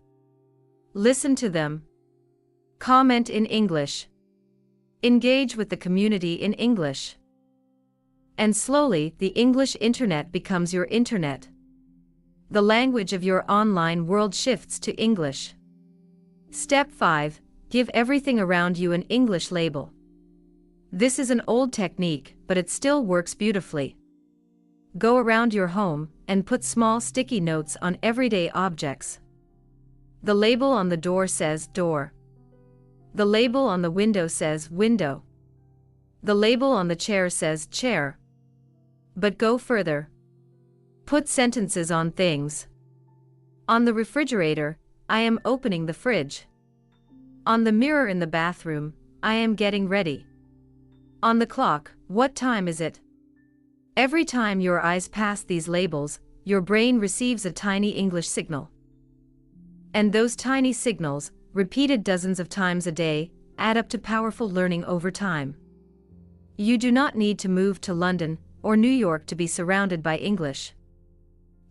Listen to them. Comment in English. Engage with the community in English. And slowly, the English internet becomes your internet. The language of your online world shifts to English. Step 5. Give everything around you an English label. This is an old technique, but it still works beautifully. Go around your home and put small sticky notes on everyday objects. The label on the door says door. The label on the window says window. The label on the chair says chair. But go further. Put sentences on things. On the refrigerator, I am opening the fridge. On the mirror in the bathroom, I am getting ready. On the clock, what time is it? Every time your eyes pass these labels, your brain receives a tiny English signal. And those tiny signals, repeated dozens of times a day, add up to powerful learning over time. You do not need to move to London or New York to be surrounded by English.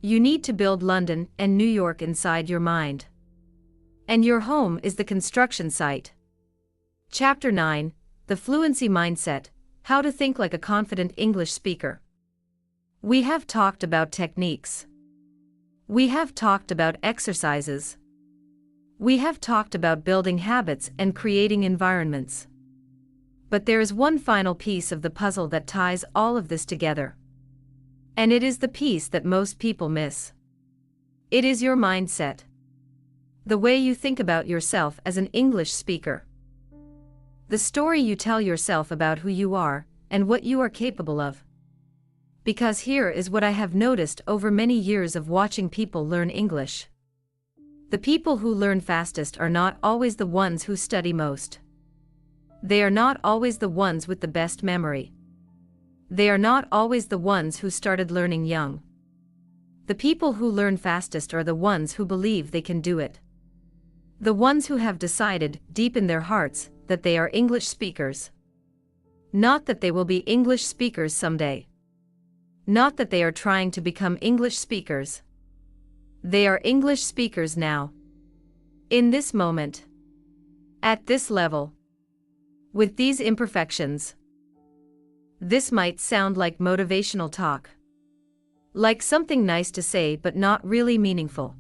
You need to build London and New York inside your mind. And your home is the construction site. Chapter 9, The Fluency Mindset, How to Think Like a Confident English Speaker. We have talked about techniques. We have talked about exercises. We have talked about building habits and creating environments. But there is one final piece of the puzzle that ties all of this together. And it is the piece that most people miss. It is your mindset. The way you think about yourself as an English speaker. The story you tell yourself about who you are and what you are capable of. Because here is what I have noticed over many years of watching people learn English. The people who learn fastest are not always the ones who study most. They are not always the ones with the best memory. They are not always the ones who started learning young. The people who learn fastest are the ones who believe they can do it. The ones who have decided, deep in their hearts, that they are English speakers. Not that they will be English speakers someday. Not that they are trying to become English speakers. They are English speakers now. In this moment. At this level. With these imperfections. This might sound like motivational talk. Like something nice to say but not really meaningful.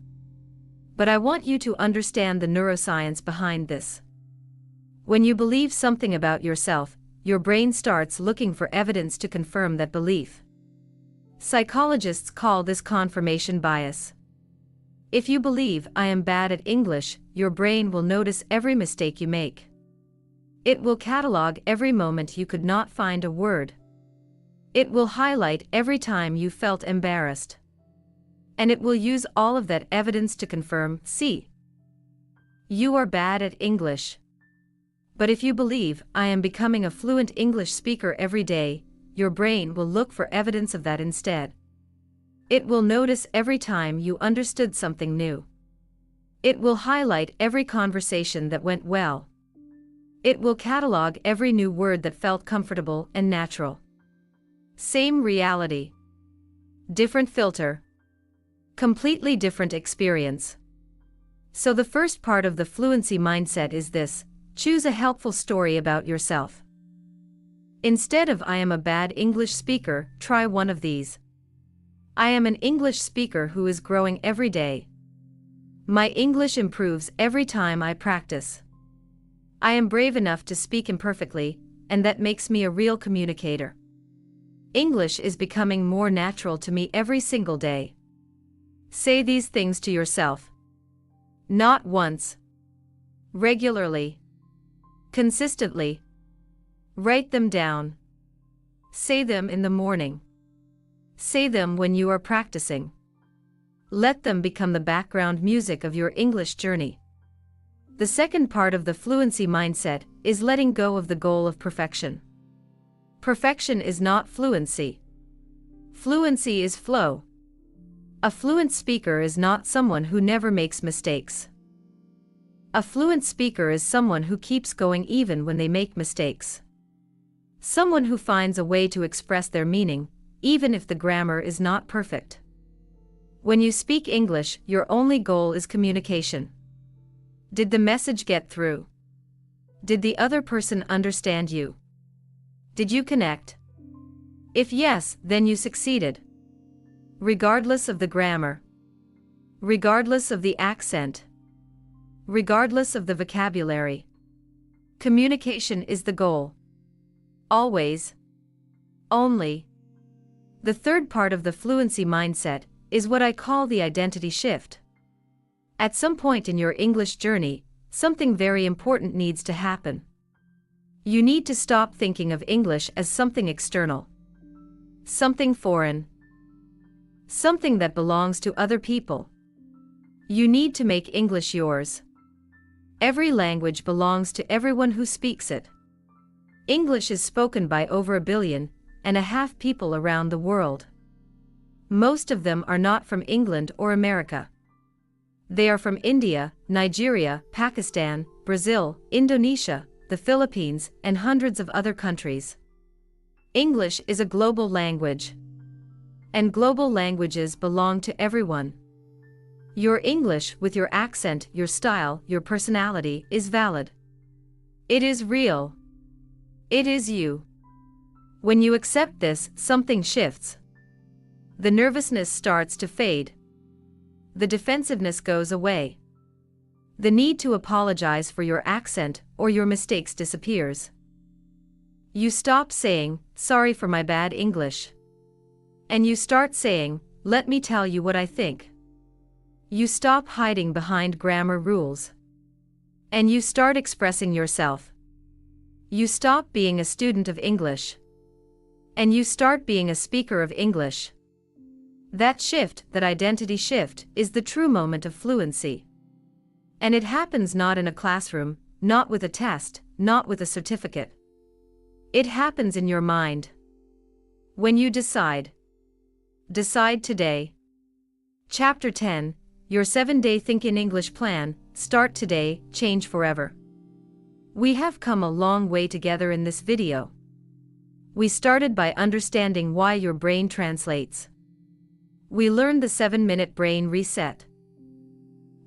But I want you to understand the neuroscience behind this. When you believe something about yourself, your brain starts looking for evidence to confirm that belief. Psychologists call this confirmation bias. If you believe I am bad at English, your brain will notice every mistake you make. It will catalog every moment you could not find a word. It will highlight every time you felt embarrassed. And it will use all of that evidence to confirm, see, you are bad at English. But if you believe I am becoming a fluent English speaker every day, your brain will look for evidence of that instead. It will notice every time you understood something new. It will highlight every conversation that went well. It will catalog every new word that felt comfortable and natural. Same reality. Different filter. Completely different experience. So the first part of the fluency mindset is this: choose a helpful story about yourself. Instead of I am a bad English speaker, try one of these. I am an English speaker who is growing every day. My English improves every time I practice. I am brave enough to speak imperfectly, and that makes me a real communicator. English is becoming more natural to me every single day. Say these things to yourself. Not once. Regularly. Consistently. Write them down. Say them in the morning. Say them when you are practicing. Let them become the background music of your English journey. The second part of the fluency mindset is letting go of the goal of perfection. Perfection is not fluency. Fluency is flow. A fluent speaker is not someone who never makes mistakes. A fluent speaker is someone who keeps going even when they make mistakes. Someone who finds a way to express their meaning, even if the grammar is not perfect. When you speak English, your only goal is communication. Did the message get through? Did the other person understand you? Did you connect? If yes, then you succeeded. Regardless of the grammar. Regardless of the accent. Regardless of the vocabulary. Communication is the goal. Always. Only. The third part of the fluency mindset is what I call the identity shift. At some point in your English journey, something very important needs to happen. You need to stop thinking of English as something external. Something foreign. Something that belongs to other people. You need to make English yours. Every language belongs to everyone who speaks it. English is spoken by over 1.5 billion people around the world. Most of them are not from England or America. They are from India, Nigeria, Pakistan, Brazil, Indonesia, the Philippines, and hundreds of other countries. English is a global language. And global languages belong to everyone. Your English, with your accent, your style, your personality, is valid. It is real. It is you. When you accept this, something shifts. The nervousness starts to fade. The defensiveness goes away. The need to apologize for your accent or your mistakes disappears. You stop saying, "Sorry for my bad English." And you start saying, "Let me tell you what I think." You stop hiding behind grammar rules. And you start expressing yourself. You stop being a student of English. And you start being a speaker of English. That shift, that identity shift, is the true moment of fluency. And it happens not in a classroom, not with a test, not with a certificate. It happens in your mind. When you decide. Decide today. Chapter 10, Your 7-Day Think in English Plan, Start Today, Change Forever. We have come a long way together in this video. We started by understanding why your brain translates. We learned the 7-minute brain reset.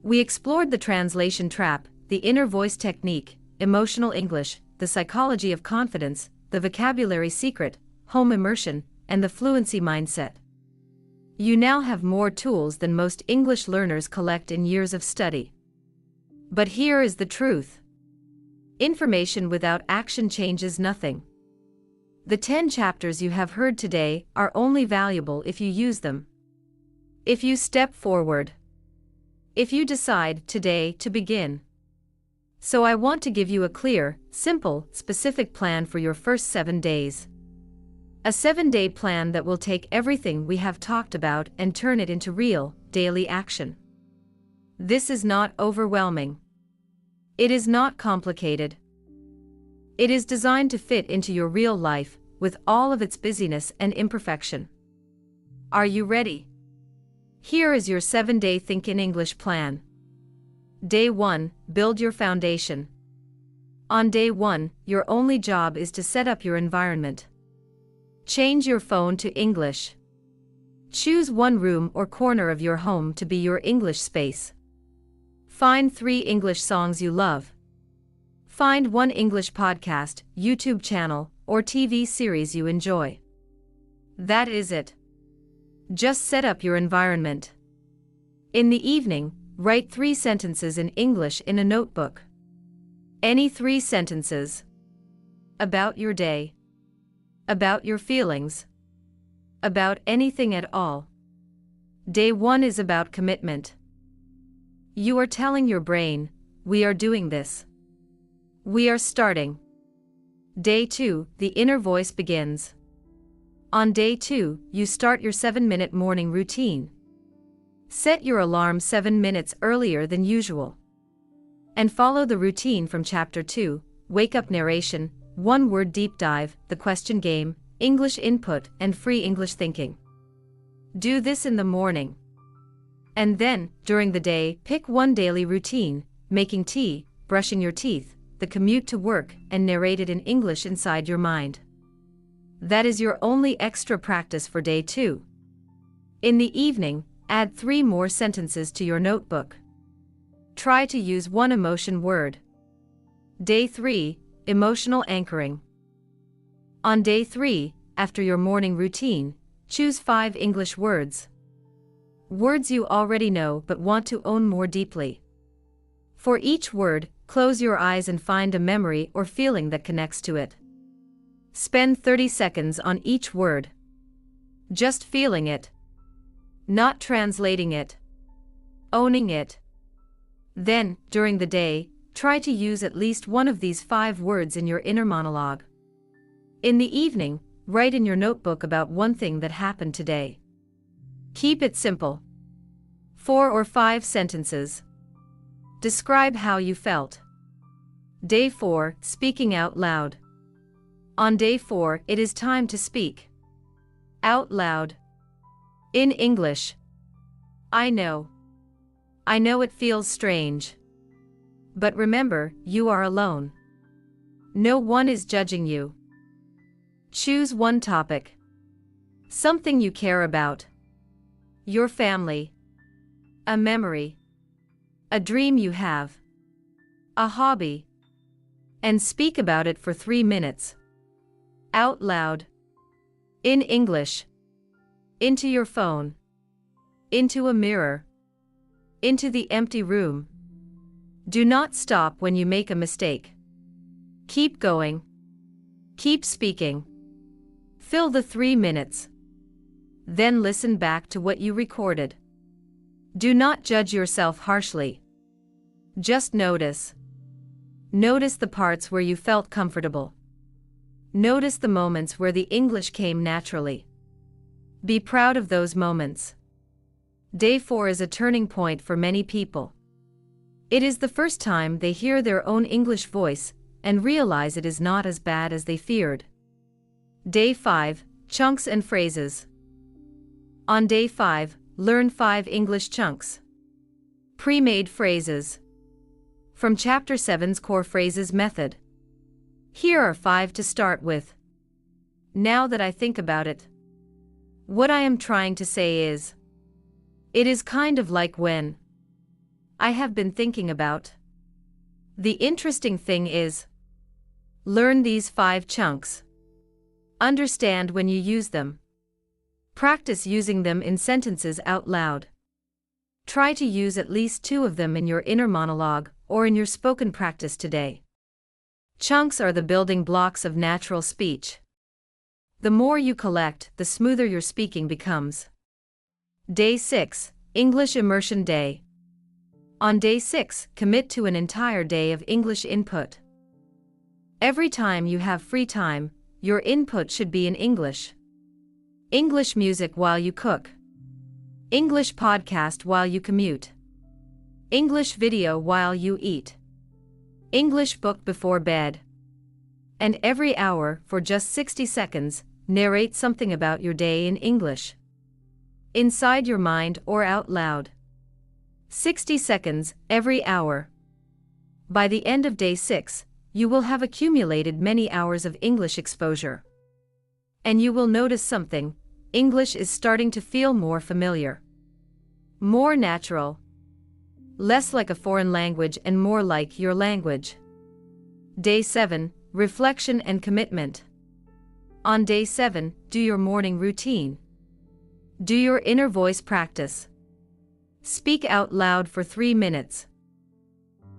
We explored the translation trap, the inner voice technique, emotional English, the psychology of confidence, the vocabulary secret, home immersion, and the fluency mindset. You now have more tools than most English learners collect in years of study. But here is the truth. Information without action changes nothing. The 10 chapters you have heard today are only valuable if you use them. If you step forward. If you decide today to begin. So I want to give you a clear, simple, specific plan for your first 7 days. A 7-day plan that will take everything we have talked about and turn it into real, daily action. This is not overwhelming. It is not complicated. It is designed to fit into your real life, with all of its busyness and imperfection. Are you ready? Here is your 7-day Think in English plan. Day 1, build your foundation. On day 1, your only job is to set up your environment. Change your phone to English. Choose one room or corner of your home to be your English space. Find 3 English songs you love. Find one English podcast, YouTube channel, or TV series you enjoy. That is it. Just set up your environment. In the evening, write 3 sentences in English in a notebook. Any 3 sentences. About your day. About your feelings. About anything at all. Day 1 is about commitment. You are telling your brain, we are doing this. We are starting. Day 2, the inner voice begins. On day 2, you start your 7-minute morning routine. Set your alarm 7 minutes earlier than usual. And follow the routine from Chapter 2, Wake Up Narration, One-Word Deep Dive, The Question Game, English Input, and Free English Thinking. Do this in the morning. And then, during the day, pick one daily routine, making tea, brushing your teeth, the commute to work, and narrate it in English inside your mind. That is your only extra practice for day 2. In the evening, add 3 more sentences to your notebook. Try to use one emotion word. Day 3, Emotional Anchoring. On day 3, after your morning routine, choose 5 English words. Words you already know but want to own more deeply. For each word, close your eyes and find a memory or feeling that connects to it. Spend 30 seconds on each word. Just feeling it. Not translating it. Owning it. Then, during the day, try to use at least one of these 5 words in your inner monologue. In the evening, write in your notebook about one thing that happened today. Keep it simple. 4 or 5 sentences. Describe how you felt. Day 4, Speaking out loud. On day 4, it is time to speak out loud. In English. I know it feels strange. But remember, you are alone. No one is judging you. Choose one topic. Something you care about. Your family. A memory. A dream you have. A hobby. And speak about it for 3 minutes. Out loud. In English. Into your phone. Into a mirror. Into the empty room. Do not stop when you make a mistake. Keep going. Keep speaking. Fill the 3 minutes. Then listen back to what you recorded. Do not judge yourself harshly. Just notice. Notice the parts where you felt comfortable. Notice the moments where the English came naturally. Be proud of those moments. Day 4 is a turning point for many people. It is the first time they hear their own English voice and realize it is not as bad as they feared. Day 5, Chunks and Phrases. On day 5, learn 5 English chunks. Pre-made phrases. From Chapter 7's Core Phrases Method. Here are 5 to start with. Now that I think about it, what I am trying to say is, it is kind of like when. I have been thinking about. The interesting thing is, learn these 5 chunks. Understand when you use them. Practice using them in sentences out loud. Try to use at least 2 of them in your inner monologue or in your spoken practice today. Chunks are the building blocks of natural speech. The more you collect, the smoother your speaking becomes. Day 6, English Immersion Day. On day 6, commit to an entire day of English input. Every time you have free time, your input should be in English. English music while you cook. English podcast while you commute. English video while you eat. English book before bed. And every hour, for just 60 seconds, narrate something about your day in English. Inside your mind or out loud. 60 seconds, every hour. By the end of day 6, you will have accumulated many hours of English exposure. And you will notice something: English is starting to feel more familiar. More natural. Less like a foreign language and more like your language. Day 7, Reflection and Commitment. On day 7, do your morning routine. Do your inner voice practice. Speak out loud for 3 minutes.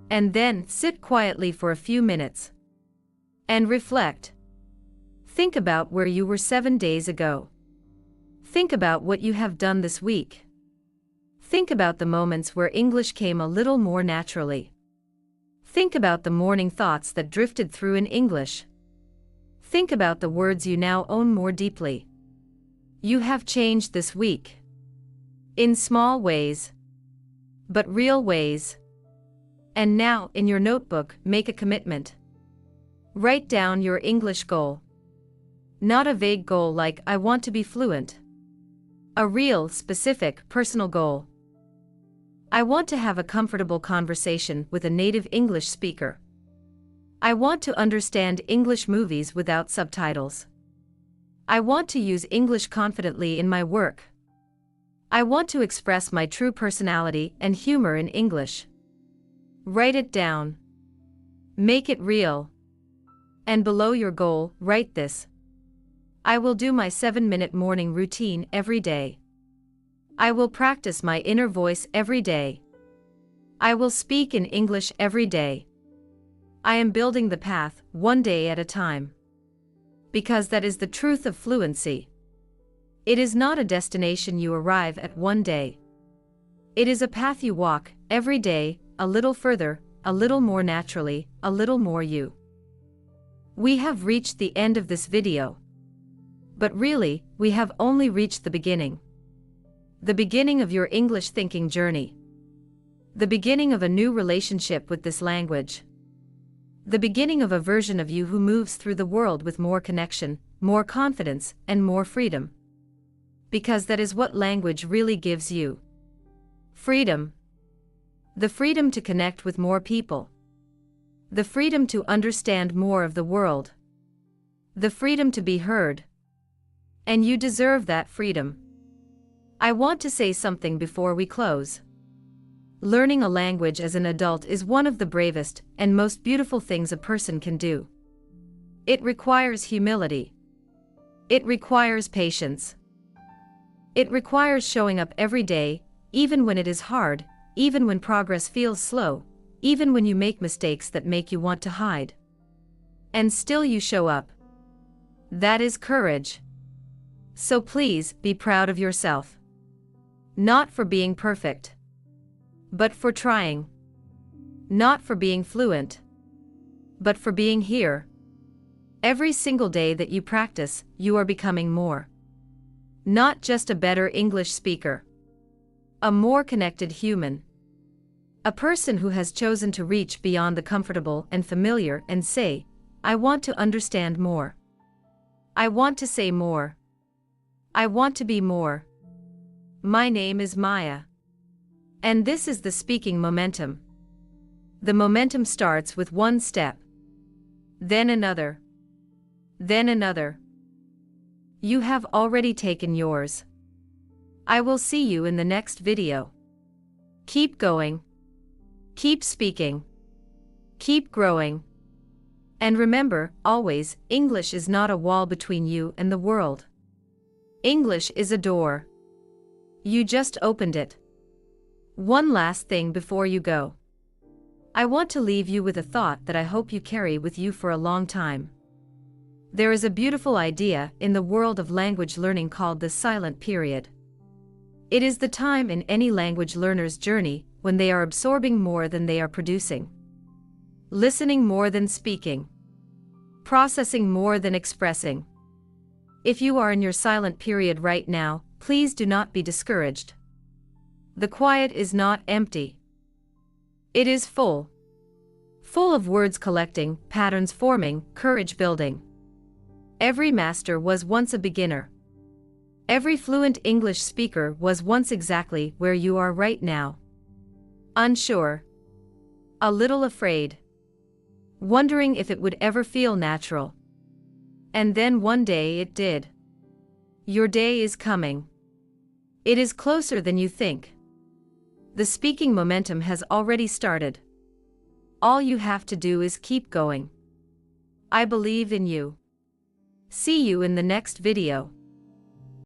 And then sit quietly for a few minutes. And reflect. Think about where you were 7 days ago. Think about what you have done this week. Think about the moments where English came a little more naturally. Think about the morning thoughts that drifted through in English. Think about the words you now own more deeply. You have changed this week. In small ways, but real ways. And now, in your notebook, make a commitment. Write down your English goal. Not a vague goal like, I want to be fluent. A real, specific, personal goal. I want to have a comfortable conversation with a native English speaker. I want to understand English movies without subtitles. I want to use English confidently in my work. I want to express my true personality and humor in English. Write it down. Make it real. And below your goal, write this. I will do my 7-minute morning routine every day. I will practice my inner voice every day. I will speak in English every day. I am building the path, one day at a time. Because that is the truth of fluency. It is not a destination you arrive at one day. It is a path you walk, every day, a little further, a little more naturally, a little more you. We have reached the end of this video. But really, we have only reached the beginning. The beginning of your English thinking journey. The beginning of a new relationship with this language. The beginning of a version of you who moves through the world with more connection, more confidence, and more freedom. Because that is what language really gives you. Freedom. The freedom to connect with more people. The freedom to understand more of the world. The freedom to be heard. And you deserve that freedom. I want to say something before we close. Learning a language as an adult is one of the bravest and most beautiful things a person can do. It requires humility. It requires patience. It requires showing up every day, even when it is hard, even when progress feels slow, even when you make mistakes that make you want to hide. And still you show up. That is courage. So please, be proud of yourself. Not for being perfect. But for trying. Not for being fluent. But for being here. Every single day that you practice, you are becoming more. Not just a better English speaker. A more connected human. A person who has chosen to reach beyond the comfortable and familiar and say, I want to understand more. I want to say more. I want to be more. My name is Maya. And this is the speaking momentum. The momentum starts with one step. Then another. Then another. You have already taken yours. I will see you in the next video. Keep going. Keep speaking. Keep growing. And remember, always, English is not a wall between you and the world. English is a door. You just opened it. One last thing before you go. I want to leave you with a thought that I hope you carry with you for a long time. There is a beautiful idea in the world of language learning called the silent period. It is the time in any language learner's journey when they are absorbing more than they are producing. Listening more than speaking. Processing more than expressing. If you are in your silent period right now, please do not be discouraged. The quiet is not empty. It is full. Full of words collecting, patterns forming, courage building. Every master was once a beginner. Every fluent English speaker was once exactly where you are right now. Unsure. A little afraid. Wondering if it would ever feel natural. And then one day it did. Your day is coming. It is closer than you think. The speaking momentum has already started. All you have to do is keep going. I believe in you. See you in the next video.